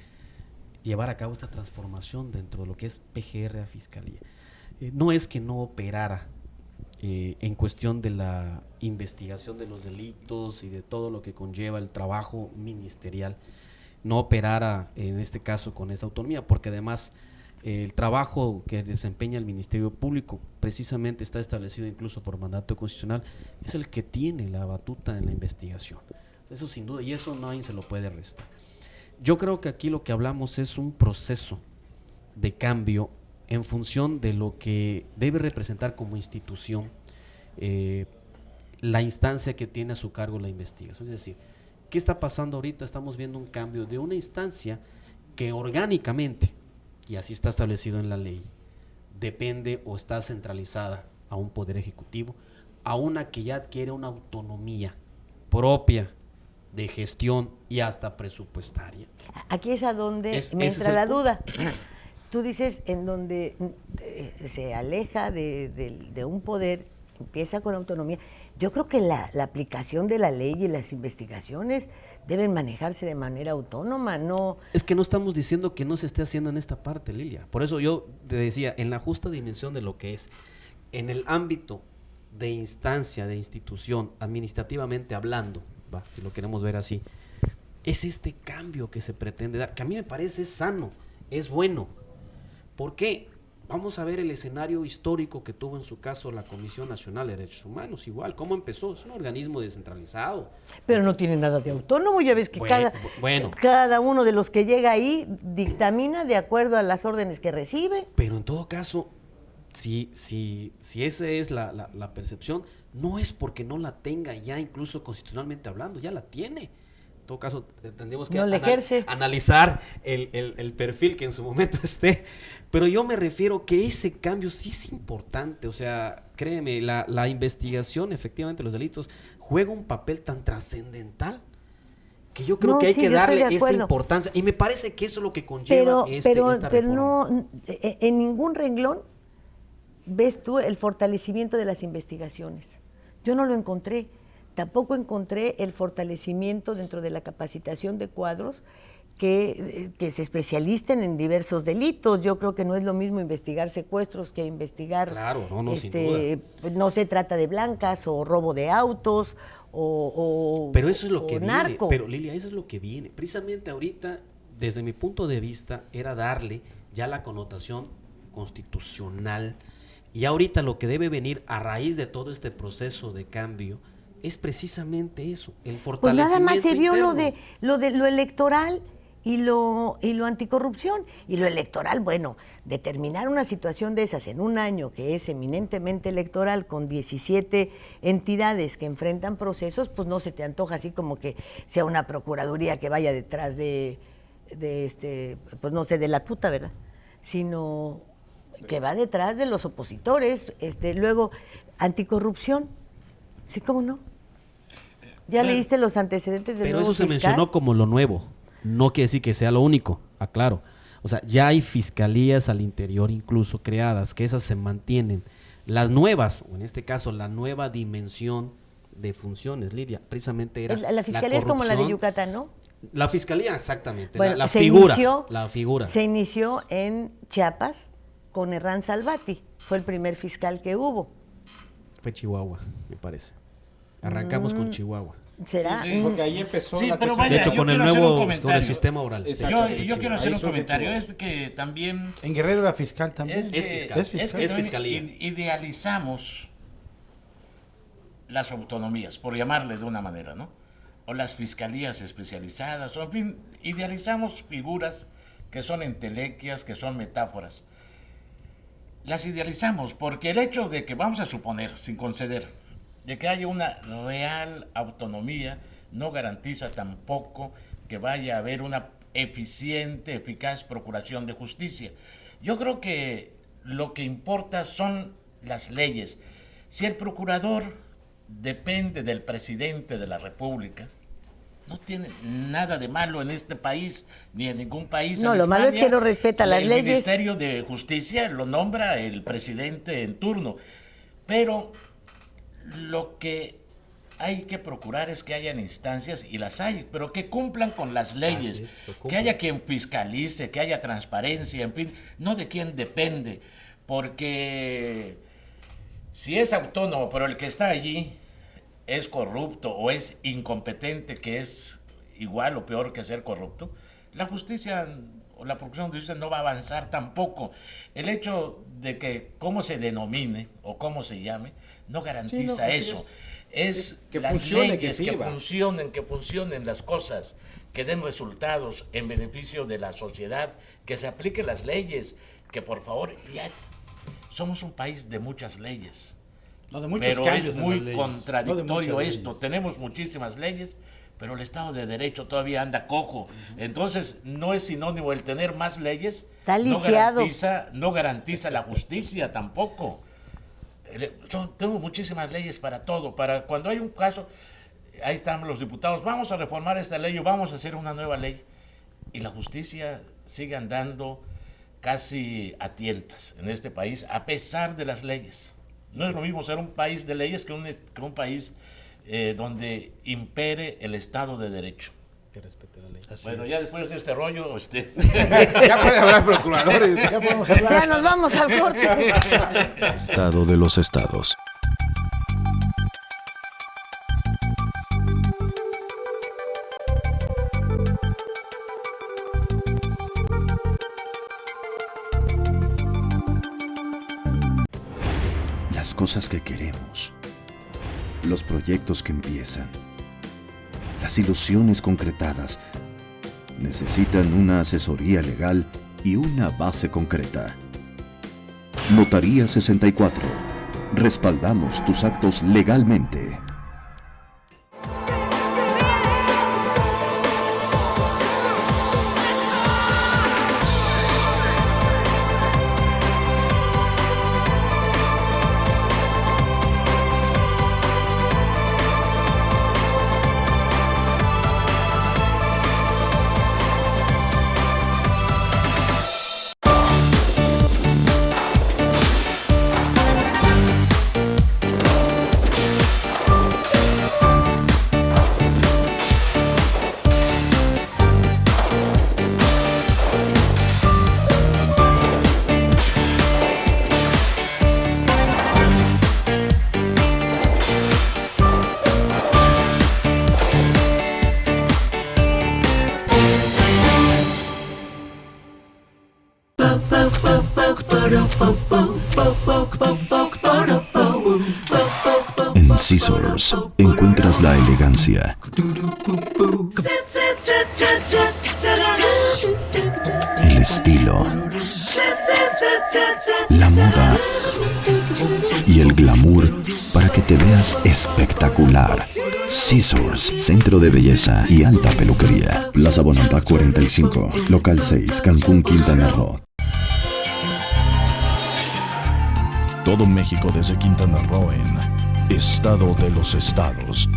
llevar a cabo esta transformación dentro de lo que es PGR a Fiscalía. No es que no operara en cuestión de la investigación de los delitos y de todo lo que conlleva el trabajo ministerial, no operara en este caso con esa autonomía, porque además el trabajo que desempeña el Ministerio Público precisamente está establecido incluso por mandato constitucional, es el que tiene la batuta en la investigación. Eso sin duda, y eso nadie se lo puede restar. Yo creo que aquí lo que hablamos es un proceso de cambio en función de lo que debe representar como institución la instancia que tiene a su cargo la investigación. Es decir, ¿qué está pasando ahorita? Estamos viendo un cambio de una instancia que orgánicamente, y así está establecido en la ley, depende o está centralizada a un poder ejecutivo, a una que ya adquiere una autonomía propia de gestión y hasta presupuestaria. Aquí es a donde me entra la duda. Tú dices en donde se aleja de un poder, empieza con autonomía. Yo creo que la aplicación de la ley y las investigaciones deben manejarse de manera autónoma, no... Es que no estamos diciendo que no se esté haciendo en esta parte, Lilia. Por eso yo te decía, en la justa dimensión de lo que es, en el ámbito de instancia, de institución, administrativamente hablando, si lo queremos ver así, es este cambio que se pretende dar, que a mí me parece sano, es bueno. ¿Por qué? Vamos a ver el escenario histórico que tuvo en su caso la Comisión Nacional de Derechos Humanos, igual, ¿cómo empezó? Es un organismo descentralizado. Pero no tiene nada de autónomo, ya ves que cada uno de los que llega ahí dictamina de acuerdo a las órdenes que recibe. Pero en todo caso, si esa es la percepción, no es porque no la tenga ya, incluso constitucionalmente hablando, ya la tiene. En todo caso, tendríamos que analizar el perfil que en su momento esté. Pero yo me refiero que ese cambio sí es importante. O sea, créeme, la investigación, efectivamente, los delitos, juega un papel tan trascendental que yo creo que hay que darle esa importancia. Y me parece que eso es lo que conlleva esta reforma. Pero no, en ningún renglón ves tú el fortalecimiento de las investigaciones. Yo no lo encontré. Tampoco encontré el fortalecimiento dentro de la capacitación de cuadros que se especialicen en diversos delitos. Yo creo que no es lo mismo investigar secuestros que investigar, claro, sin duda. No se trata de blancas o robo de autos o pero eso es lo que narco. Viene, pero Lilia, eso es lo que viene. Precisamente ahorita, desde mi punto de vista, era darle ya la connotación constitucional, y ahorita lo que debe venir a raíz de todo este proceso de cambio es precisamente eso, el fortalecimiento. Pues nada más se vio interno. lo electoral y lo anticorrupción. Y lo electoral, bueno, determinar una situación de esas en un año que es eminentemente electoral, con 17 entidades que enfrentan procesos, pues no se te antoja así como que sea una procuraduría que vaya detrás pues no sé, de la tuta, ¿verdad? Sino que va detrás de los opositores. Luego, anticorrupción, sí, ¿cómo no? ¿Ya leíste los antecedentes del nuevo fiscal? Pero eso se mencionó como lo nuevo, no quiere decir que sea lo único, aclaro. O sea, ya hay fiscalías al interior incluso creadas, que esas se mantienen. Las nuevas, o en este caso la nueva dimensión de funciones, Lidia, precisamente era la fiscalía es como la de Yucatán, ¿no? La fiscalía, exactamente, bueno, la figura. Se inició en Chiapas con Herrán Salvati, fue el primer fiscal que hubo. Fue Chihuahua, me parece. Arrancamos con Chihuahua. ¿Será? Sí, porque ahí empezó sí, la pero cuestión. vaya, de hecho, con el sistema oral. Yo quiero hacer un comentario. Es que también... En Guerrero era fiscal también. Es fiscalía. Idealizamos las autonomías, por llamarle de una manera, ¿no? O las fiscalías especializadas, o en fin, idealizamos figuras que son entelequias, que son metáforas. Las idealizamos porque el hecho de que, vamos a suponer, sin conceder, de que haya una real autonomía, no garantiza tampoco que vaya a haber una eficiente, eficaz procuración de justicia. Yo creo que lo que importa son las leyes. Si el procurador depende del presidente de la República, no tiene nada de malo en este país, ni en ningún país. No, lo malo es que no respeta las leyes. El Ministerio de Justicia lo nombra el presidente en turno, pero lo que hay que procurar es que hayan instancias, y las hay, pero que cumplan con las leyes, que haya quien fiscalice, que haya transparencia, en fin, no de quién depende, porque si es autónomo, pero el que está allí es corrupto o es incompetente, que es igual o peor que ser corrupto, la justicia o la procuración de justicia no va a avanzar tampoco. El hecho de que cómo se denomine o cómo se llame no garantiza eso. Es que las funcione, leyes, que sirva. que funcionen las cosas, que den resultados en beneficio de la sociedad, que se apliquen las leyes, que por favor, ya somos un país de muchas leyes. No, de muchos pero cambios es en muy las leyes. contradictorio No de esto. leyes. Tenemos muchísimas leyes, pero el Estado de Derecho todavía anda cojo. Entonces, no es sinónimo el tener más leyes. Está lisiado. No garantiza la justicia tampoco. Tengo muchísimas leyes para todo, para cuando hay un caso, ahí están los diputados, vamos a reformar esta ley o vamos a hacer una nueva ley, y la justicia sigue andando casi a tientas en este país, a pesar de las leyes. No es lo mismo ser un país de leyes que un país donde impere el Estado de Derecho. Que respete la ley. Bueno, ya después de este rollo, Ya puede hablar procuradores. Ya podemos hablar. Ya nos vamos al corte. Estado de los estados. Las cosas que queremos, los proyectos que empiezan, las ilusiones concretadas, necesitan una asesoría legal y una base concreta. Notaría 64. Respaldamos tus actos legalmente. En Scissors encuentras la elegancia, el estilo, la moda y el glamour para que te veas espectacular. Scissors, centro de belleza y alta peluquería. Plaza Bonampak 45, local 6, Cancún, Quintana Roo. Todo México desde Quintana Roo en Estado de los Estados.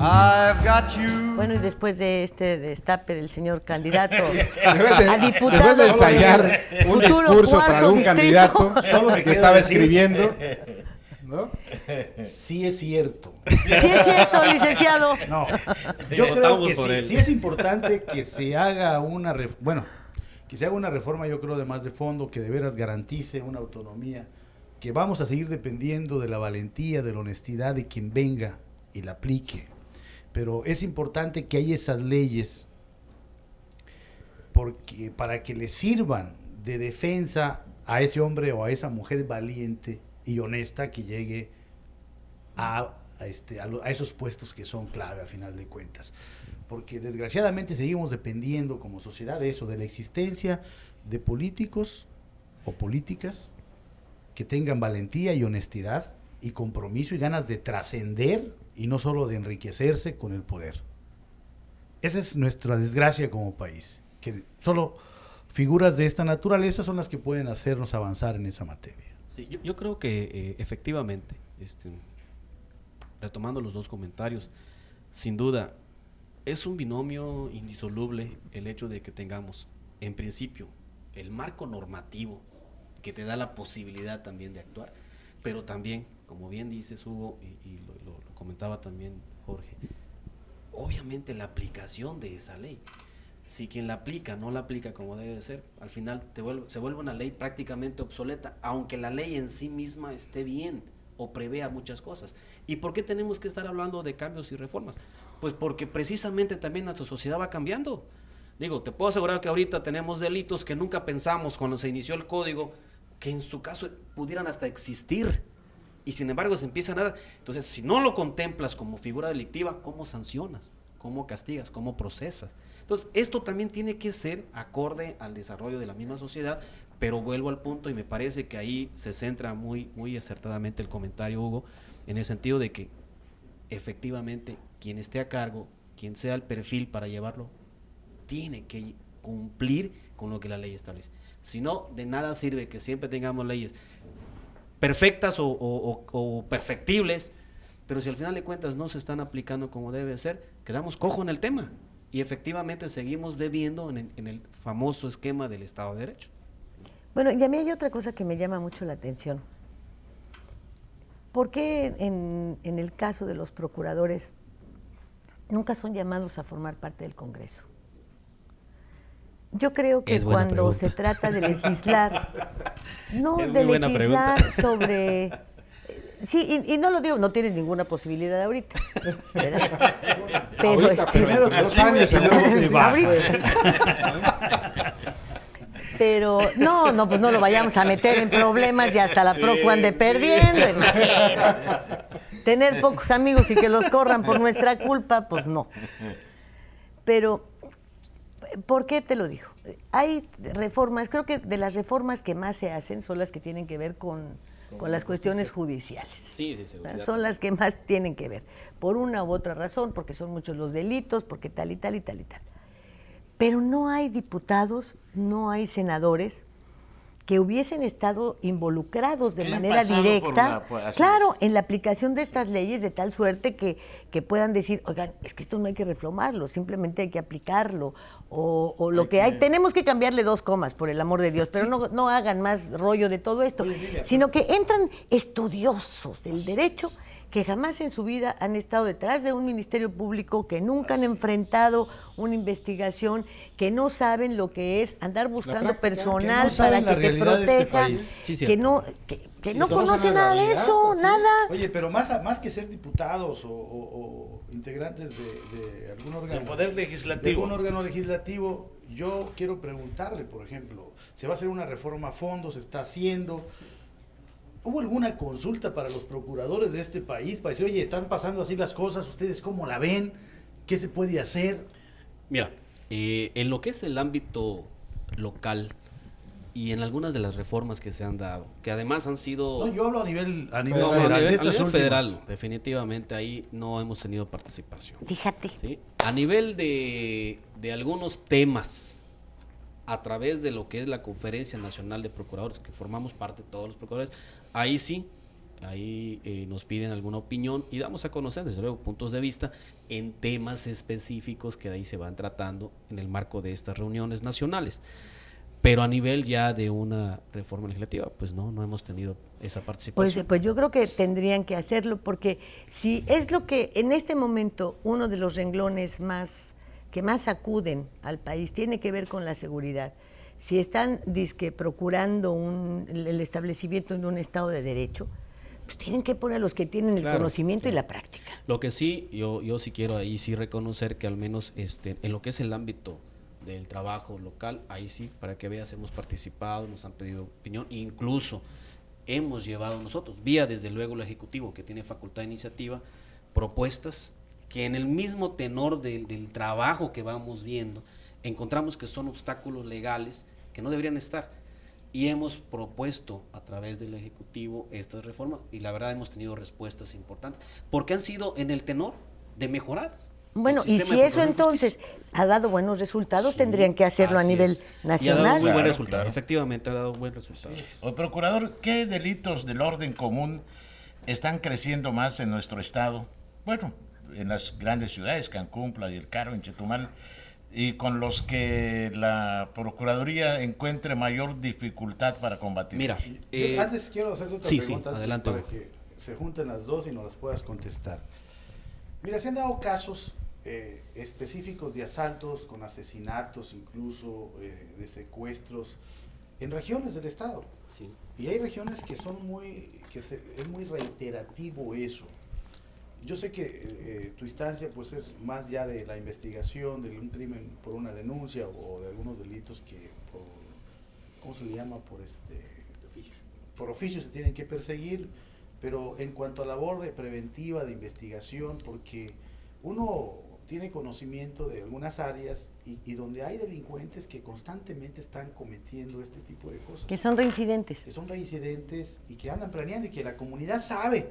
I've got you. Bueno, y después de este destape del señor candidato Después a diputado de ensayar un futuro discurso cuarto para algún distrito. candidato Solo me que queda estaba decir- escribiendo, ¿no? Sí es cierto. Sí es cierto, licenciado. No, yo creo Votamos que por él. sí es importante que se haga una que se haga una reforma, yo creo, de más de fondo, que de veras garantice una autonomía, que vamos a seguir dependiendo de la valentía, de la honestidad de quien venga y la aplique. Pero es importante que haya esas leyes porque para que le sirvan de defensa a ese hombre o a esa mujer valiente y honesta que llegue a esos puestos que son clave al final de cuentas. Porque desgraciadamente seguimos dependiendo como sociedad de eso, de la existencia de políticos o políticas que tengan valentía y honestidad y compromiso y ganas de trascender y no solo de enriquecerse con el poder. Esa es nuestra desgracia como país, que solo figuras de esta naturaleza son las que pueden hacernos avanzar en esa materia. Sí, yo creo que efectivamente, retomando los dos comentarios, sin duda, es un binomio indisoluble el hecho de que tengamos, en principio, el marco normativo que te da la posibilidad también de actuar, pero también, como bien dices Hugo, y lo comentaba también Jorge, obviamente la aplicación de esa ley. Si quien la aplica no la aplica como debe de ser, al final se vuelve una ley prácticamente obsoleta, aunque la ley en sí misma esté bien o prevea muchas cosas. ¿Y por qué tenemos que estar hablando de cambios y reformas? Pues porque precisamente también nuestra sociedad va cambiando. Digo, te puedo asegurar que ahorita tenemos delitos que nunca pensamos cuando se inició el código, que en su caso pudieran hasta existir, y sin embargo se empiezan a dar. Entonces, si no lo contemplas como figura delictiva, ¿cómo sancionas? ¿Cómo castigas? ¿Cómo procesas? Entonces, esto también tiene que ser acorde al desarrollo de la misma sociedad, pero vuelvo al punto y me parece que ahí se centra muy, muy acertadamente el comentario, Hugo, en el sentido de que efectivamente quien esté a cargo, quien sea el perfil para llevarlo, tiene que cumplir con lo que la ley establece. Si no, de nada sirve que siempre tengamos leyes perfectas o perfectibles, pero si al final de cuentas no se están aplicando como debe ser, quedamos cojo en el tema y efectivamente seguimos debiendo en el famoso esquema del Estado de Derecho. Bueno, y a mí hay otra cosa que me llama mucho la atención. ¿Por qué en el caso de los procuradores nunca son llamados a formar parte del Congreso? Yo creo que cuando se trata de legislar, sobre... Sí, y no lo digo, no tienes ninguna posibilidad ahorita, ¿verdad? Pero ahorita, primero 2 años y luego te bajas. Pero no, pues no lo vayamos a meter en problemas y hasta la Procu ande perdiendo. Tener pocos amigos y que los corran por nuestra culpa, pues no. Pero, ¿por qué te lo digo? Hay reformas, creo que de las reformas que más se hacen son las que tienen que ver con las cuestiones judiciales. Sí, seguridad. Son las que más tienen que ver, por una u otra razón, porque son muchos los delitos, porque tal y tal y tal y tal. Pero no hay diputados, no hay senadores que hubiesen estado involucrados de manera directa, claro, en la aplicación de estas leyes, de tal suerte que puedan decir, oigan, es que esto no hay que reformarlo, simplemente hay que aplicarlo, o lo que hay, tenemos que cambiarle 2 comas, por el amor de Dios, pero no hagan más rollo de todo esto, sino que entran estudiosos del derecho que jamás en su vida han estado detrás de un ministerio público, que nunca han enfrentado una investigación, que no saben lo que es andar buscando personal para que te proteja, que no conocen nada de eso, nada. Oye, pero más que ser diputados o integrantes de algún órgano, poder legislativo, de algún órgano legislativo, yo quiero preguntarle, por ejemplo, ¿se va a hacer una reforma a fondo? ¿Se está haciendo? ¿Hubo alguna consulta para los procuradores de este país para decir, oye, están pasando así las cosas, ustedes cómo la ven? ¿Qué se puede hacer? Mira, en lo que es el ámbito local y en algunas de las reformas que se han dado, que además han sido... No, yo hablo a nivel federal. A nivel federal, definitivamente ahí no hemos tenido participación. Fíjate. ¿Sí? A nivel de algunos temas, a través de lo que es la Conferencia Nacional de Procuradores, que formamos parte de todos los procuradores, ahí sí, nos piden alguna opinión y damos a conocer, desde luego, puntos de vista en temas específicos que ahí se van tratando en el marco de estas reuniones nacionales. Pero a nivel ya de una reforma legislativa, pues no hemos tenido esa participación. Pues yo creo que tendrían que hacerlo, porque si es lo que en este momento uno de los renglones que más acuden al país tiene que ver con la seguridad. Si están procurando el establecimiento de un Estado de Derecho, pues tienen que poner a los que tienen el conocimiento y la práctica. Lo que sí, yo sí quiero ahí sí reconocer que al menos en lo que es el ámbito del trabajo local, ahí sí, para que veas, hemos participado, nos han pedido opinión, incluso hemos llevado nosotros, vía desde luego el Ejecutivo, que tiene facultad de iniciativa, propuestas que en el mismo tenor del trabajo que vamos viendo, encontramos que son obstáculos legales que no deberían estar. Y hemos propuesto a través del Ejecutivo estas reformas y la verdad hemos tenido respuestas importantes, porque han sido en el tenor de mejorar. Bueno, y si eso entonces ha dado buenos resultados, tendrían que hacerlo a nivel nacional. Y ha dado muy buen resultado, efectivamente ha dado buen resultado. O procurador, ¿qué delitos del orden común están creciendo más en nuestro estado? Bueno, en las grandes ciudades, Cancún, Playa del Carmen, Chetumal, y con los que la Procuraduría encuentre mayor dificultad para combatir. Mira, antes quiero hacerte otra pregunta adelante, para que se junten las dos y nos las puedas contestar. Mira, se han dado casos específicos de asaltos con asesinatos, incluso de secuestros en regiones del estado. Sí. Y hay regiones que son es muy reiterativo eso. Yo sé que tu instancia pues es más ya de la investigación de un crimen por una denuncia o de algunos delitos que por, ¿cómo se le llama? Por oficio se tienen que perseguir, pero en cuanto a labor de preventiva, de investigación, porque uno tiene conocimiento de algunas áreas y donde hay delincuentes que constantemente están cometiendo este tipo de cosas. Que son reincidentes. Que son reincidentes y que andan planeando y que la comunidad sabe.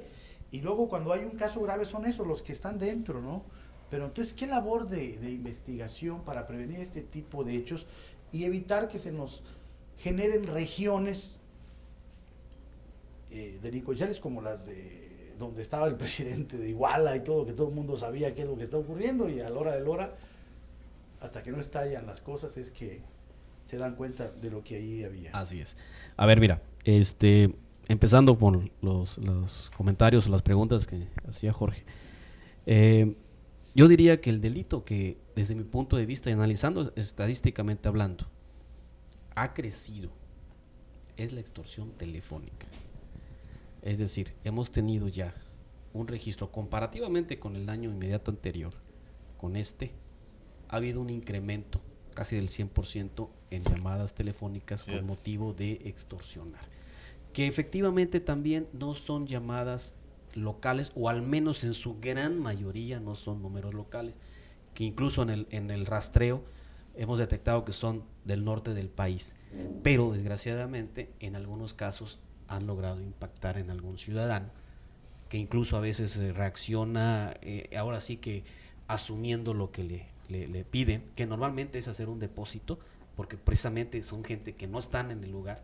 Y luego cuando hay un caso grave son esos los que están dentro, ¿no? Pero entonces, ¿qué labor de investigación para prevenir este tipo de hechos y evitar que se nos generen regiones delincuenciales como las de donde estaba el presidente de Iguala y todo, que todo el mundo sabía qué es lo que está ocurriendo, y a la hora de la hora, hasta que no estallan las cosas, es que se dan cuenta de lo que ahí había. Así es. A ver, mira, empezando por los comentarios o las preguntas que hacía Jorge. Yo diría que el delito que, desde mi punto de vista y analizando estadísticamente hablando, ha crecido es la extorsión telefónica. Es decir, hemos tenido ya un registro comparativamente con el año inmediato anterior, ha habido un incremento casi del 100% en llamadas telefónicas con motivo de extorsionar, que efectivamente también no son llamadas locales, o al menos en su gran mayoría no son números locales, que incluso en el rastreo hemos detectado que son del norte del país, pero desgraciadamente en algunos casos han logrado impactar en algún ciudadano, que incluso a veces reacciona, ahora sí que asumiendo lo que le piden, que normalmente es hacer un depósito, porque precisamente son gente que no están en el lugar,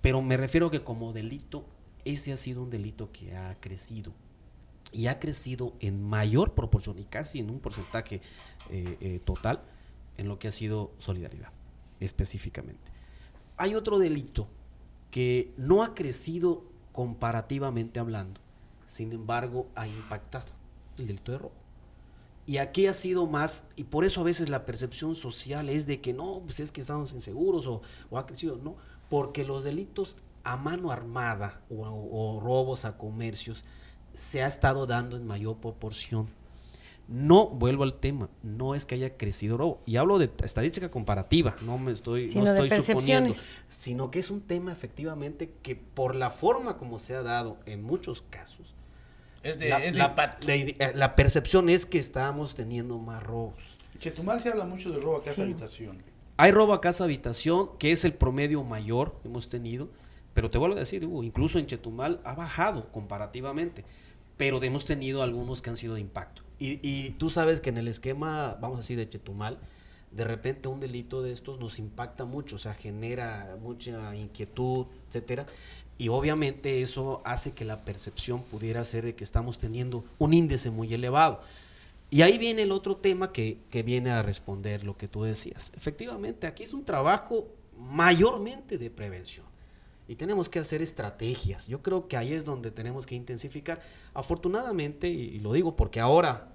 pero me refiero que como delito, ese ha sido un delito que ha crecido, y ha crecido en mayor proporción, y casi en un porcentaje total, en lo que ha sido solidaridad, específicamente. Hay otro delito que no ha crecido comparativamente hablando, sin embargo ha impactado, el delito de robo. Y aquí ha sido más, y por eso a veces la percepción social es de que no, pues es que estamos inseguros o ha crecido, no, porque los delitos a mano armada o robos a comercios se ha estado dando en mayor proporción. No, vuelvo al tema, no es que haya crecido robo, y hablo de estadística comparativa, no estoy suponiendo, sino que es un tema efectivamente que por la forma como se ha dado en muchos casos, la percepción es que estamos teniendo más robos. En Chetumal se habla mucho de robo a casa habitación. Hay robo a casa habitación, que es el promedio mayor que hemos tenido, pero te vuelvo a decir, incluso en Chetumal ha bajado comparativamente, pero hemos tenido algunos que han sido de impacto. Y tú sabes que en el esquema, vamos a decir, de Chetumal, de repente un delito de estos nos impacta mucho, o sea, genera mucha inquietud, etcétera, y obviamente eso hace que la percepción pudiera ser de que estamos teniendo un índice muy elevado. Y ahí viene el otro tema que viene a responder lo que tú decías. Efectivamente, aquí es un trabajo mayormente de prevención. Y tenemos que hacer estrategias. Yo creo que ahí es donde tenemos que intensificar. Afortunadamente, y lo digo porque ahora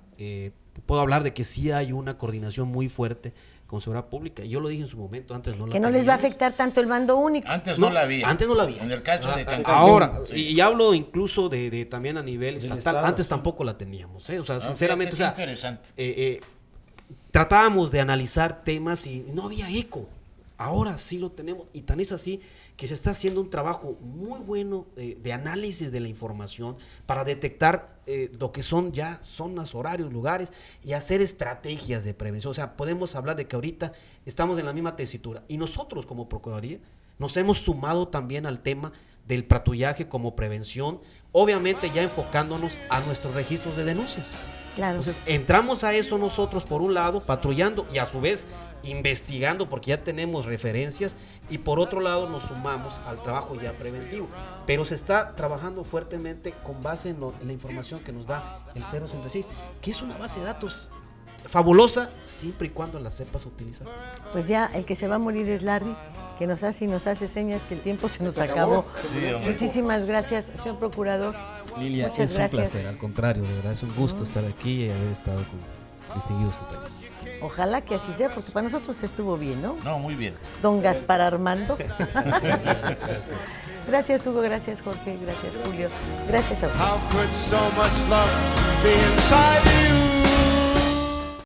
puedo hablar de que sí hay una coordinación muy fuerte con seguridad pública. Yo lo dije en su momento, antes no la que no les va a afectar tanto el mando único. Antes no la había. Antes no la había. En el caso de Cancún. Ahora, y hablo incluso de también a nivel estatal. Estado, antes tampoco la teníamos, O sea, sinceramente, interesante. Tratábamos de analizar temas y no había eco. Ahora sí lo tenemos, y tan es así que se está haciendo un trabajo muy bueno de análisis de la información para detectar lo que son ya zonas, horarios, lugares, y hacer estrategias de prevención. O sea, podemos hablar de que ahorita estamos en la misma tesitura, y nosotros como Procuraduría nos hemos sumado también al tema del patrullaje como prevención, obviamente ya enfocándonos a nuestros registros de denuncias. Claro. Entonces, entramos a eso nosotros, por un lado, patrullando y a su vez investigando, porque ya tenemos referencias, y por otro lado nos sumamos al trabajo ya preventivo. Pero se está trabajando fuertemente con base en la información que nos da el 066, que es una base de datos fabulosa, siempre y cuando la sepas utilizar. Pues ya el que se va a morir es Larry, que nos hace señas que el tiempo se nos acabó. Sí, muchísimas gracias, señor procurador. Lilia, muchas es gracias. Un placer, al contrario, de verdad es un gusto estar aquí y haber estado con distinguidos compañeros. Ojalá que así sea, porque para nosotros estuvo bien, ¿no? No, muy bien. Don Gaspar Armando. Gracias, Hugo, gracias, Jorge, gracias, Julio. Gracias a usted. How could so much love be inside you?